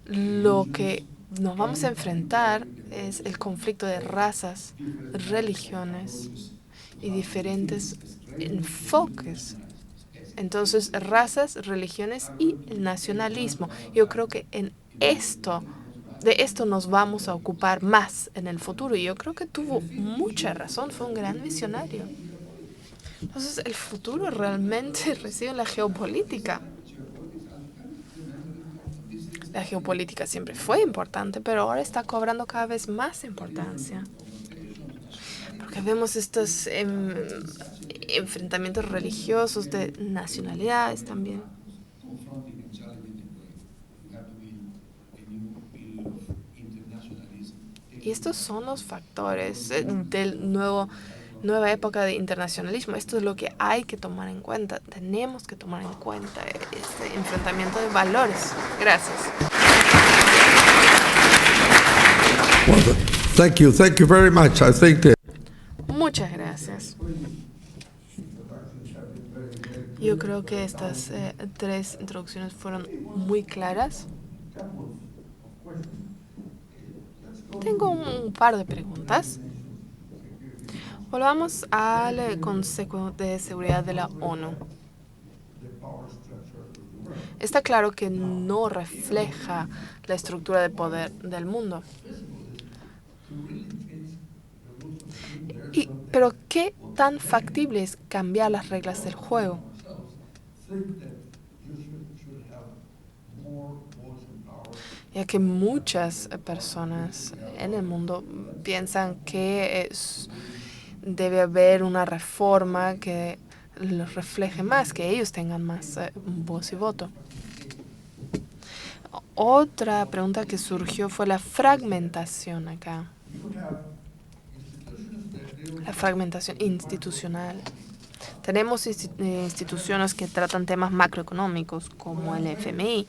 lo que nos vamos a enfrentar es el conflicto de razas, religiones y diferentes enfoques. Entonces, razas, religiones y el nacionalismo. Yo creo que de esto nos vamos a ocupar más en el futuro. Y yo creo que tuvo mucha razón, fue un gran visionario. Entonces, el futuro realmente reside en la geopolítica. La geopolítica siempre fue importante, pero ahora está cobrando cada vez más importancia. Porque vemos estos enfrentamientos religiosos de nacionalidades también. Y estos son los factores del nueva época de internacionalismo. Esto es lo que hay que tomar en cuenta. Tenemos que tomar en cuenta este enfrentamiento de valores. Gracias. Well, thank you very much. I think that Muchas gracias. Yo creo que estas 3 introducciones fueron muy claras. Tengo un par de preguntas. Volvamos al Consejo de Seguridad de la ONU. Está claro que no refleja la estructura de poder del mundo. Pero ¿qué tan factible es cambiar las reglas del juego? Ya que muchas personas en el mundo piensan que debe haber una reforma que los refleje más, que ellos tengan más voz y voto. Otra pregunta que surgió fue la fragmentación acá. La fragmentación institucional. Tenemos instituciones que tratan temas macroeconómicos como el FMI.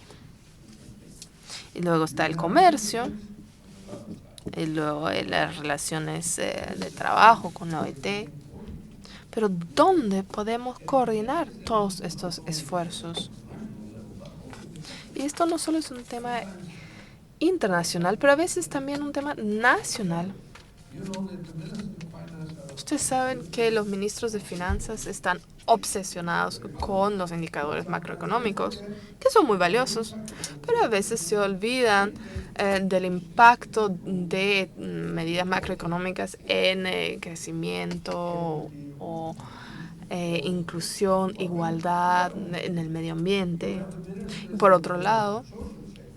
Y luego está el comercio. Y luego las relaciones de trabajo con la OIT. Pero ¿dónde podemos coordinar todos estos esfuerzos? Y esto no solo es un tema internacional, pero a veces también un tema nacional. Ustedes saben que los ministros de finanzas están obsesionados con los indicadores macroeconómicos, que son muy valiosos, pero a veces se olvidan del impacto de medidas macroeconómicas en crecimiento o inclusión, igualdad en el medio ambiente. Y por otro lado,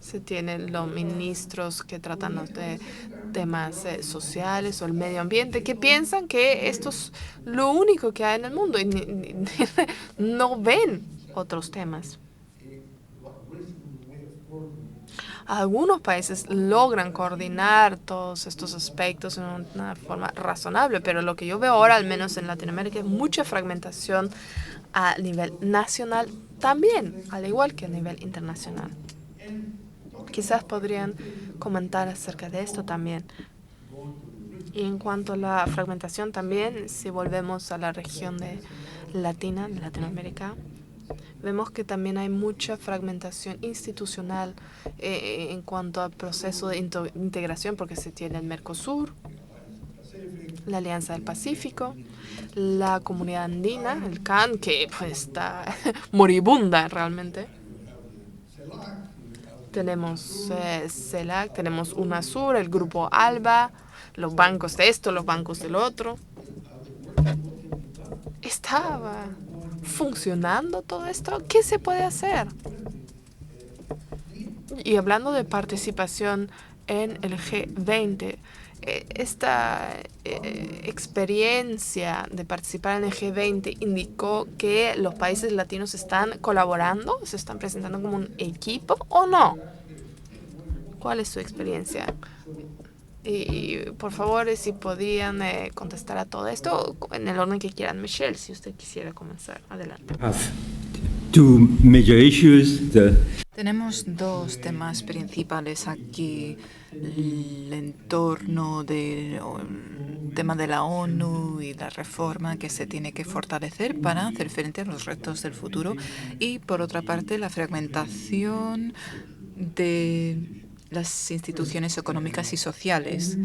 se tienen los ministros que tratan los de temas sociales o el medio ambiente, que piensan que esto es lo único que hay en el mundo y no ven otros temas. Algunos países logran coordinar todos estos aspectos en una forma razonable, pero lo que yo veo ahora, al menos en Latinoamérica, es mucha fragmentación a nivel nacional también, al igual que a nivel internacional. Quizás podrían comentar acerca de esto también. Y en cuanto a la fragmentación también, si volvemos a la región de Latinoamérica, vemos que también hay mucha fragmentación institucional en cuanto al proceso de integración, porque se tiene el Mercosur, la Alianza del Pacífico, la Comunidad Andina, el CAN, que pues está moribunda realmente. Tenemos CELAC, tenemos UNASUR, el Grupo ALBA, los bancos de esto, los bancos del otro. ¿Estaba funcionando todo esto? ¿Qué se puede hacer? Y hablando de participación en el G20, esta experiencia de participar en el G20 indicó que los países latinos están colaborando, se están presentando como un equipo o no. ¿Cuál es su experiencia? Y por favor, si podían contestar a todo esto en el orden que quieran. Michelle, si usted quisiera comenzar, adelante. two major issues. Tenemos dos temas principales aquí. El entorno del tema de la ONU y la reforma que se tiene que fortalecer para hacer frente a los retos del futuro. Y, por otra parte, la fragmentación de las instituciones económicas y sociales.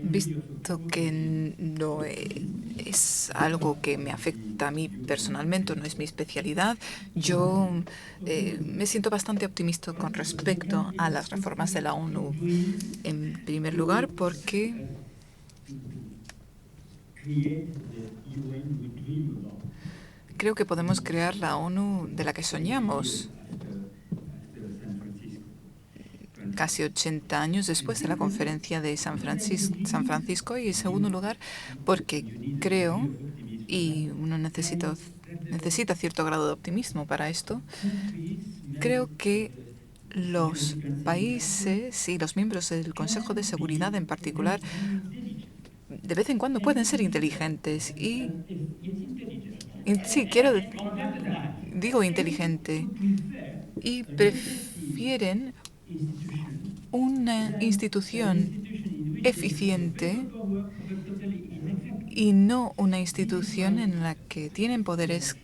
Visto que no es algo que me afecta a mí personalmente, no es mi especialidad, yo me siento bastante optimista con respecto a las reformas de la ONU. En primer lugar, porque creo que podemos crear la ONU de la que soñamos. Casi 80 años después de la conferencia de San Francisco, y en segundo lugar porque creo, y uno necesita cierto grado de optimismo para esto, creo que los países y los miembros del Consejo de Seguridad en particular de vez en cuando pueden ser inteligentes y sí, digo inteligente, y prefieren una institución eficiente y no una institución en la que tienen poderes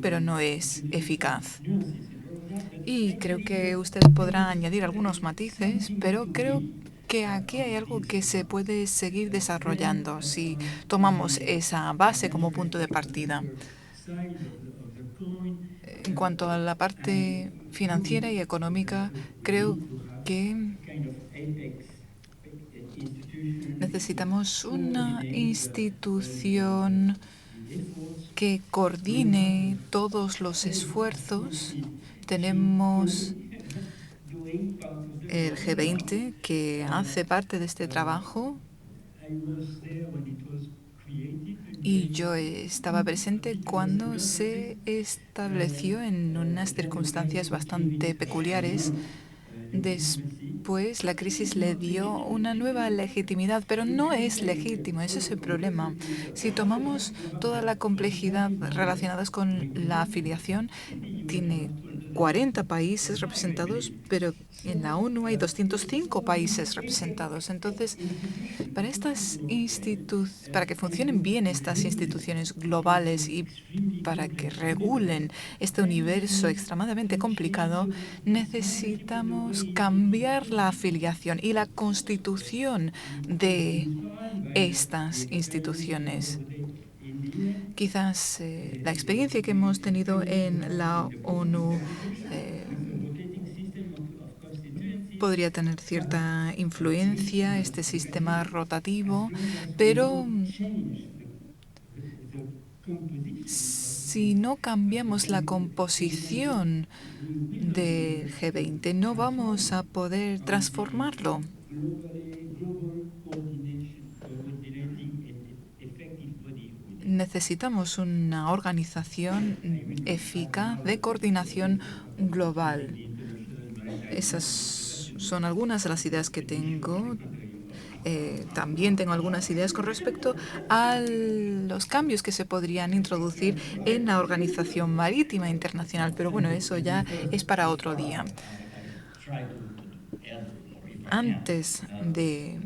pero no es eficaz. Y creo que usted podrá añadir algunos matices, pero creo que aquí hay algo que se puede seguir desarrollando si tomamos esa base como punto de partida. En cuanto a la parte financiera y económica, creo que necesitamos una institución que coordine todos los esfuerzos. Tenemos el G20, que hace parte de este trabajo, y yo estaba presente cuando se estableció en unas circunstancias bastante peculiares. Después, la crisis le dio una nueva legitimidad, pero no es legítimo, ese es el problema. Si tomamos toda la complejidad relacionada con la afiliación, tiene 40 países representados, pero en la ONU hay 205 países representados. Entonces, para que funcionen bien estas instituciones globales y para que regulen este universo extremadamente complicado, necesitamos cambiar la afiliación y la constitución de estas instituciones. Quizás la experiencia que hemos tenido en la ONU podría tener cierta influencia, este sistema rotativo, pero si no cambiamos la composición del G20, no vamos a poder transformarlo. Necesitamos una organización eficaz de coordinación global. Esas son algunas de las ideas que tengo. También tengo algunas ideas con respecto a los cambios que se podrían introducir en la Organización Marítima Internacional, pero bueno, eso ya es para otro día. Antes de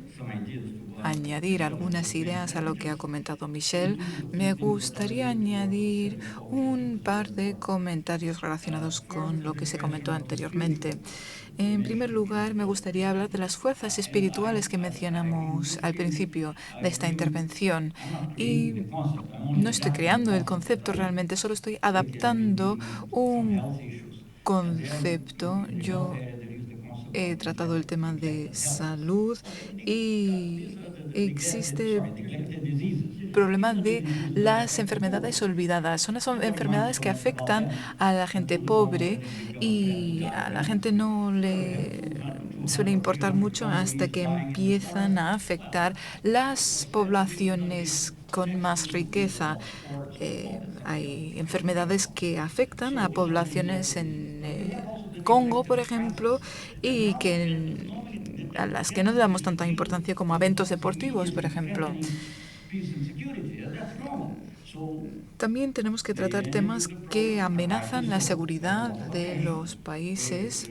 añadir algunas ideas a lo que ha comentado Michel, me gustaría añadir un par de comentarios relacionados con lo que se comentó anteriormente. En primer lugar, me gustaría hablar de las fuerzas espirituales que mencionamos al principio de esta intervención. Y no estoy creando el concepto realmente, solo estoy adaptando un concepto. Yo he tratado el tema de salud y existe el problema de las enfermedades olvidadas. Son las enfermedades que afectan a la gente pobre y a la gente no le suele importar mucho hasta que empiezan a afectar las poblaciones con más riqueza. Hay enfermedades que afectan a poblaciones en Congo, por ejemplo, y a las que no le damos tanta importancia como a eventos deportivos, por ejemplo. También tenemos que tratar temas que amenazan la seguridad de los países.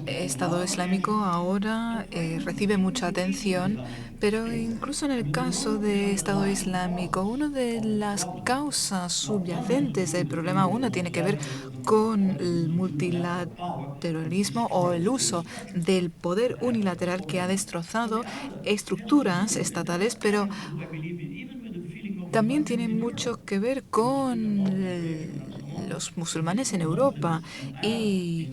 Estado Islámico ahora recibe mucha atención, pero incluso en el caso de Estado Islámico, una de las causas subyacentes del problema tiene que ver con el multilateralismo o el uso del poder unilateral que ha destrozado estructuras estatales, pero también tiene mucho que ver con los musulmanes en Europa y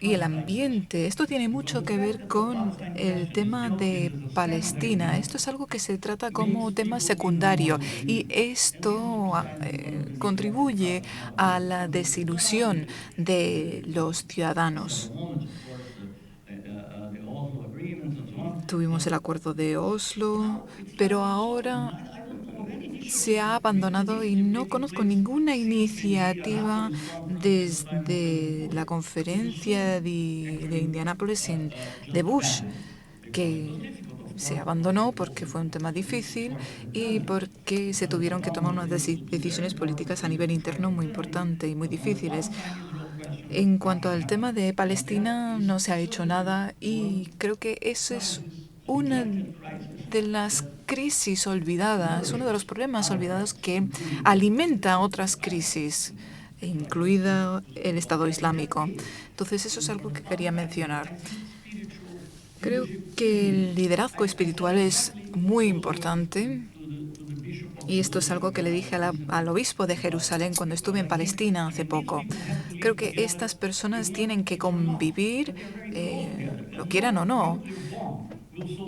el ambiente. Esto tiene mucho que ver con el tema de Palestina. Esto es algo que se trata como tema secundario y esto contribuye a la desilusión de los ciudadanos. Tuvimos el acuerdo de Oslo, pero ahora se ha abandonado y no conozco ninguna iniciativa desde la conferencia de Indianápolis de Bush, que se abandonó porque fue un tema difícil y porque se tuvieron que tomar unas decisiones políticas a nivel interno muy importantes y muy difíciles. En cuanto al tema de Palestina, no se ha hecho nada y creo que eso es una de las crisis olvidadas, uno de los problemas olvidados que alimenta otras crisis, incluida el Estado Islámico. Entonces, eso es algo que quería mencionar. Creo que el liderazgo espiritual es muy importante. Y esto es algo que le dije al obispo de Jerusalén cuando estuve en Palestina hace poco. Creo que estas personas tienen que convivir, lo quieran o no.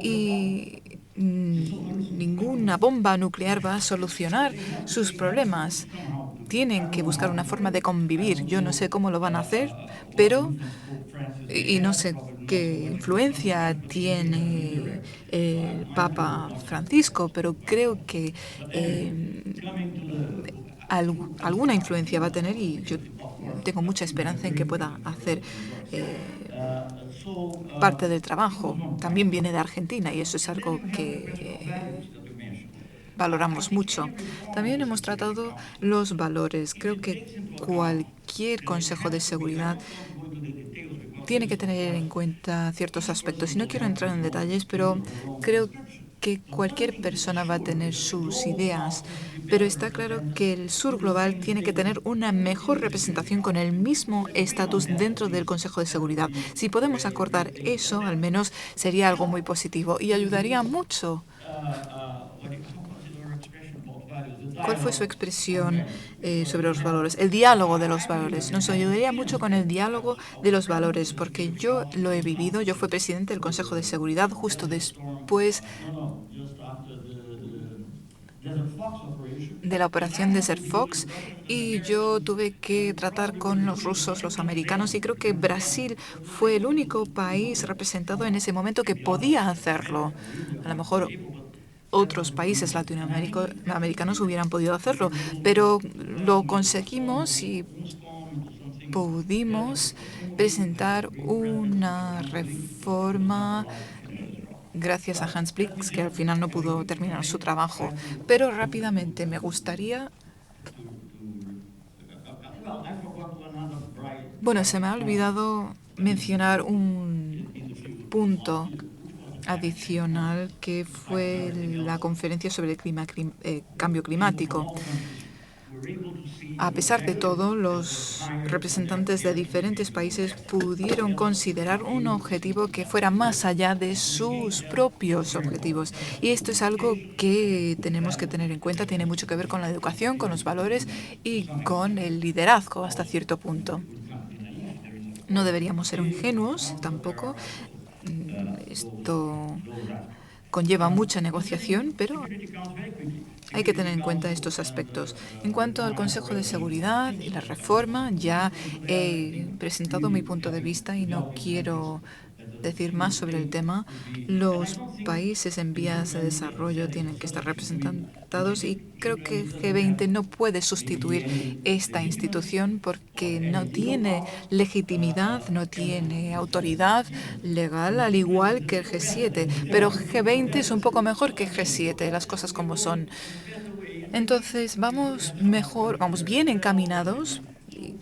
Y ninguna bomba nuclear va a solucionar sus problemas. Tienen que buscar una forma de convivir. Yo no sé cómo lo van a hacer, pero y no sé qué influencia tiene el Papa Francisco, pero creo que alguna influencia va a tener y yo tengo mucha esperanza en que pueda hacer parte del trabajo. También viene de Argentina y eso es algo que valoramos mucho. También hemos tratado los valores. Creo que cualquier Consejo de Seguridad tiene que tener en cuenta ciertos aspectos. Y no quiero entrar en detalles, pero creo que cualquier persona va a tener sus ideas. Pero está claro que el sur global tiene que tener una mejor representación con el mismo estatus dentro del Consejo de Seguridad. Si podemos acordar eso, al menos sería algo muy positivo y ayudaría mucho. ¿Cuál fue su expresión sobre los valores? El diálogo de los valores. Nos ayudaría mucho con el diálogo de los valores, porque yo lo he vivido. Yo fui presidente del Consejo de Seguridad justo después de la operación Desert Fox y yo tuve que tratar con los rusos, los americanos y creo que Brasil fue el único país representado en ese momento que podía hacerlo. A lo mejor otros países latinoamericanos hubieran podido hacerlo, pero lo conseguimos y pudimos presentar una reforma gracias a Hans Blix, que al final no pudo terminar su trabajo. Pero rápidamente me gustaría... Bueno, se me ha olvidado mencionar un punto adicional que fue la conferencia sobre el cambio climático. A pesar de todo, los representantes de diferentes países pudieron considerar un objetivo que fuera más allá de sus propios objetivos. Y esto es algo que tenemos que tener en cuenta. Tiene mucho que ver con la educación, con los valores y con el liderazgo hasta cierto punto. No deberíamos ser ingenuos tampoco. Esto conlleva mucha negociación, pero hay que tener en cuenta estos aspectos. En cuanto al Consejo de Seguridad y la reforma, ya he presentado mi punto de vista y no quiero decir más sobre el tema. Los países en vías de desarrollo tienen que estar representados y creo que G20 no puede sustituir esta institución porque no tiene legitimidad, no tiene autoridad legal, al igual que el G7. Pero G20 es un poco mejor que G7, las cosas como son. Entonces, vamos bien encaminados,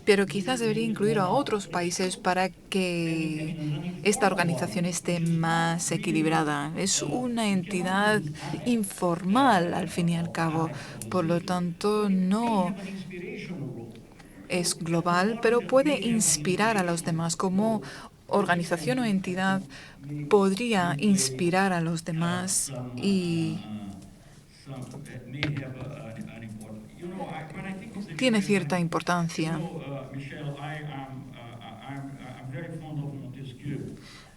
pero quizás debería incluir a otros países para que esta organización esté más equilibrada. Es una entidad informal, al fin y al cabo, por lo tanto, no es global, pero puede inspirar a los demás. Como organización o entidad, podría inspirar a los demás y tiene cierta importancia.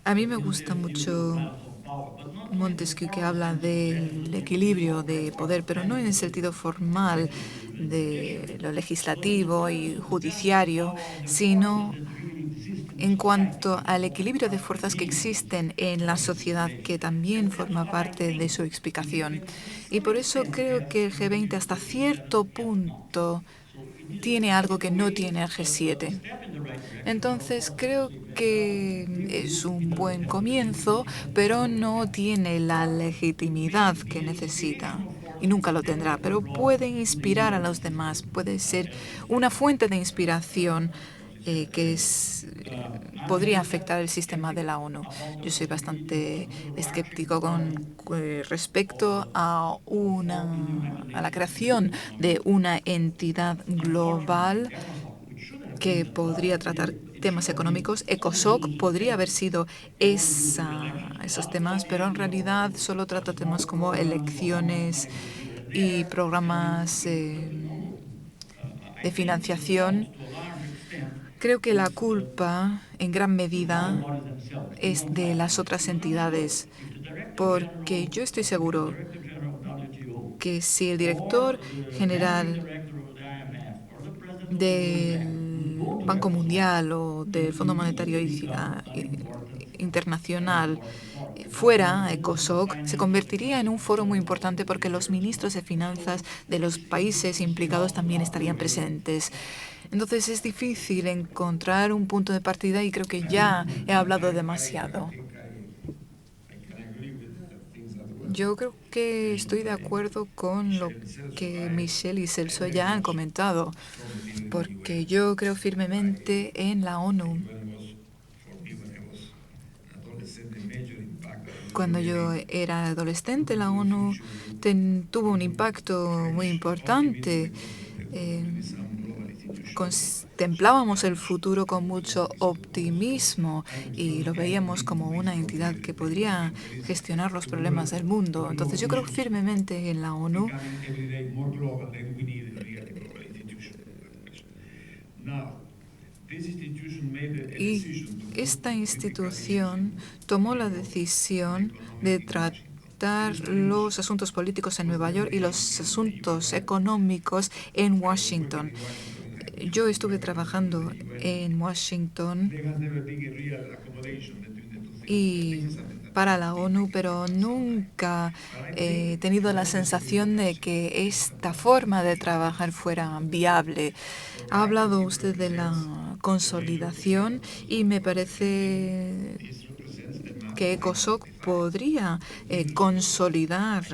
A mí me gusta mucho Montesquieu, que habla del equilibrio de poder, pero no en el sentido formal de lo legislativo y judiciario, sino en cuanto al equilibrio de fuerzas que existen en la sociedad, que también forma parte de su explicación. Y por eso creo que el G20 hasta cierto punto tiene algo que no tiene el G7. Entonces creo que es un buen comienzo, pero no tiene la legitimidad que necesita. Y nunca lo tendrá, pero puede inspirar a los demás, puede ser una fuente de inspiración podría afectar el sistema de la ONU. Yo soy bastante escéptico con respecto a la creación de una entidad global que podría tratar temas económicos. ECOSOC podría haber sido esos temas, pero en realidad solo trata temas como elecciones y programas de financiación. Creo que la culpa, en gran medida, es de las otras entidades, porque yo estoy seguro que si el director general del Banco Mundial o del Fondo Monetario Internacional fuera ECOSOC, se convertiría en un foro muy importante porque los ministros de finanzas de los países implicados también estarían presentes. Entonces es difícil encontrar un punto de partida y creo que ya he hablado demasiado. Yo creo que estoy de acuerdo con lo que Michel y Celso ya han comentado, porque yo creo firmemente en la ONU. Cuando yo era adolescente, la ONU tuvo un impacto muy importante. Contemplábamos el futuro con mucho optimismo y lo veíamos como una entidad que podría gestionar los problemas del mundo. Entonces yo creo firmemente en la ONU. Y esta institución tomó la decisión de tratar los asuntos políticos en Nueva York y los asuntos económicos en Washington. Yo estuve trabajando en Washington y para la ONU, pero nunca he tenido la sensación de que esta forma de trabajar fuera viable. Ha hablado usted de la consolidación y me parece que ECOSOC podría consolidar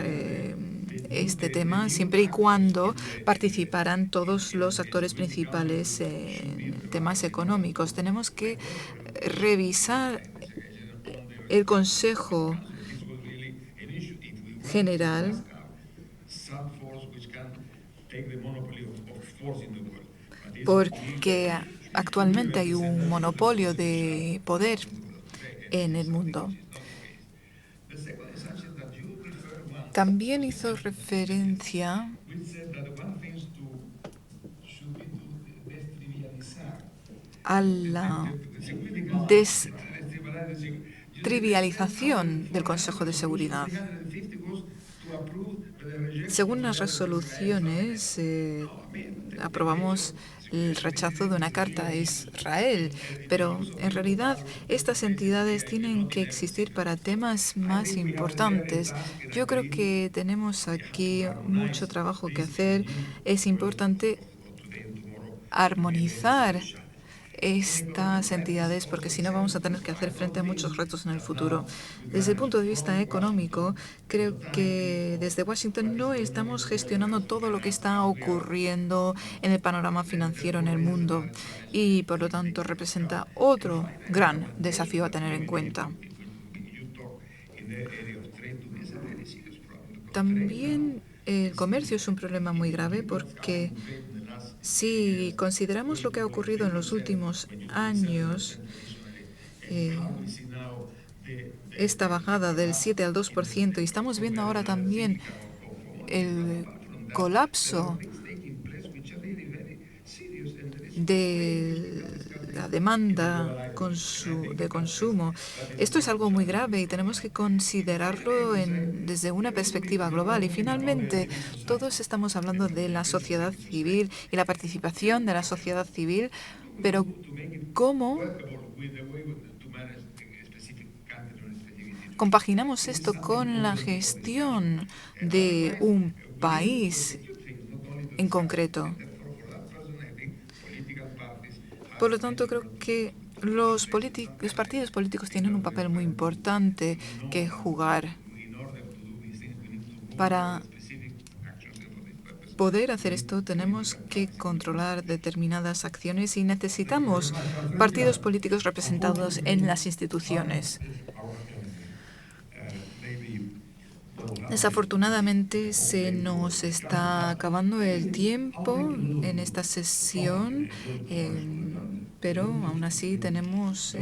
este tema siempre y cuando participaran todos los actores principales en temas económicos. Tenemos que revisar el Consejo General porque actualmente hay un monopolio de poder en el mundo. También hizo referencia a la trivialización del Consejo de Seguridad. Según las resoluciones, aprobamos el rechazo de una carta a Israel, pero en realidad estas entidades tienen que existir para temas más importantes. Yo creo que tenemos aquí mucho trabajo que hacer. Es importante armonizar estas entidades porque si no vamos a tener que hacer frente a muchos retos en el futuro. Desde el punto de vista económico, creo que desde Washington no estamos gestionando todo lo que está ocurriendo en el panorama financiero en el mundo y por lo tanto representa otro gran desafío a tener en cuenta. También el comercio es un problema muy grave porque si consideramos lo que ha ocurrido en los últimos años, esta bajada del 7 al 2%, y estamos viendo ahora también el colapso de la demanda de consumo. Esto es algo muy grave y tenemos que considerarlo desde una perspectiva global. Y finalmente, todos estamos hablando de la sociedad civil y la participación de la sociedad civil, pero ¿cómo compaginamos esto con la gestión de un país en concreto? Por lo tanto, creo que los partidos políticos tienen un papel muy importante que jugar para poder hacer esto. Tenemos que controlar determinadas acciones y necesitamos partidos políticos representados en las instituciones. Desafortunadamente se nos está acabando el tiempo en esta sesión, pero aún así tenemos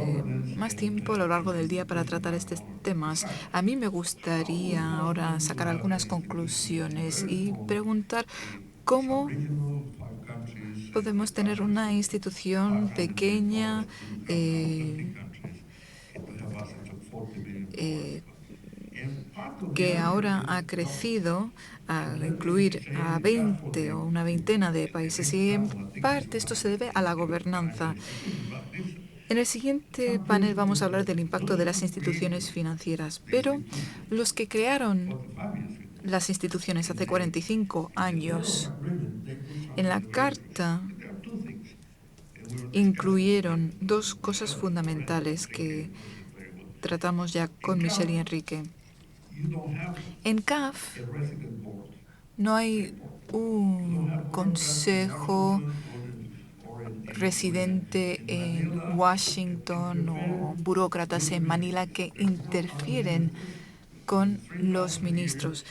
más tiempo a lo largo del día para tratar estos temas. A mí me gustaría ahora sacar algunas conclusiones y preguntar cómo podemos tener una institución pequeña que ahora ha crecido a incluir a 20 o una veintena de países y en parte esto se debe a la gobernanza. En el siguiente panel vamos a hablar del impacto de las instituciones financieras, pero los que crearon las instituciones hace 45 años, en la carta incluyeron dos cosas fundamentales que tratamos ya con Michelle y Enrique. En CAF no hay un consejo residente en Washington o burócratas en Manila que interfieren con los ministros.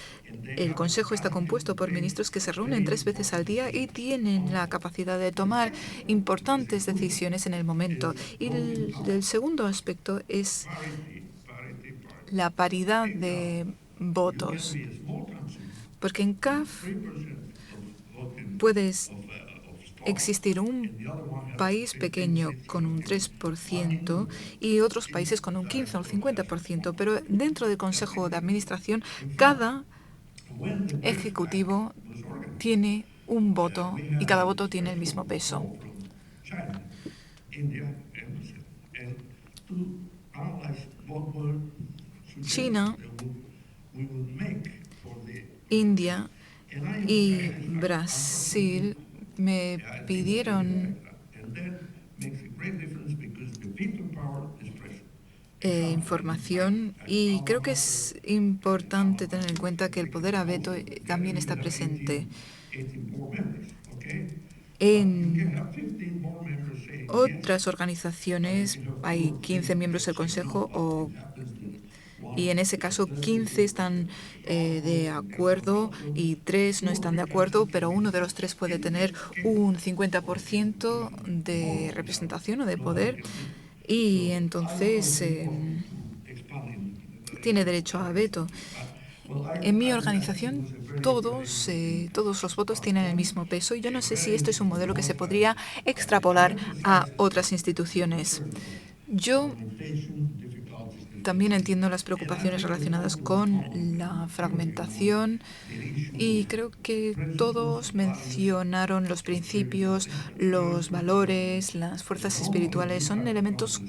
El Consejo está compuesto por ministros que se reúnen 3 veces al día y tienen la capacidad de tomar importantes decisiones en el momento. Y el segundo aspecto es la paridad de votos. Porque en CAF puedes existir un país pequeño con un 3% y otros países con un 15 o un 50%, pero dentro del Consejo de Administración cada ejecutivo tiene un voto y cada voto tiene el mismo peso. China, India y Brasil me pidieron información y creo que es importante tener en cuenta que el poder a veto también está presente. En otras organizaciones hay 15 miembros del Consejo y en ese caso 15 están de acuerdo y 3 no están de acuerdo, pero uno de los 3 puede tener un 50% de representación o de poder y entonces tiene derecho a veto. En mi organización todos los votos tienen el mismo peso y yo no sé si esto es un modelo que se podría extrapolar a otras instituciones. Yo También entiendo las preocupaciones relacionadas con la fragmentación y creo que todos mencionaron los principios, los valores, las fuerzas espirituales. Son elementos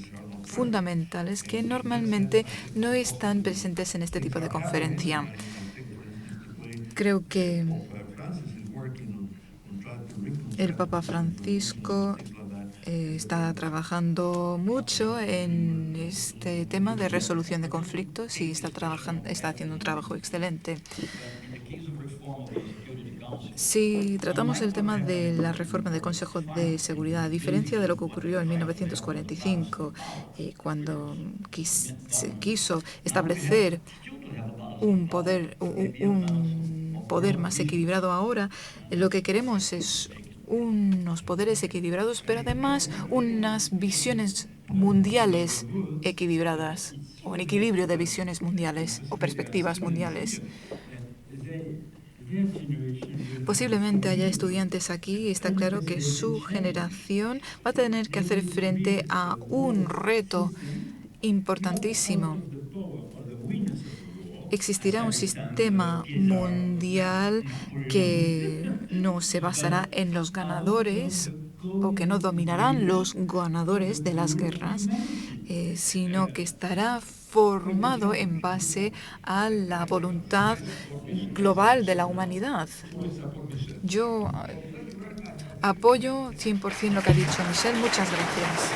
fundamentales que normalmente no están presentes en este tipo de conferencia. Creo que el Papa Francisco está trabajando mucho en este tema de resolución de conflictos y está haciendo un trabajo excelente. Si tratamos el tema de la reforma del Consejo de Seguridad, a diferencia de lo que ocurrió en 1945, cuando se quiso establecer un poder más equilibrado, ahora lo que queremos es unos poderes equilibrados, pero además unas visiones mundiales equilibradas, o un equilibrio de visiones mundiales o perspectivas mundiales. Posiblemente haya estudiantes aquí y está claro que su generación va a tener que hacer frente a un reto importantísimo. Existirá un sistema mundial que no se basará en los ganadores o que no dominarán los ganadores de las guerras, sino que estará formado en base a la voluntad global de la humanidad. Yo apoyo 100% lo que ha dicho Michelle. Muchas gracias.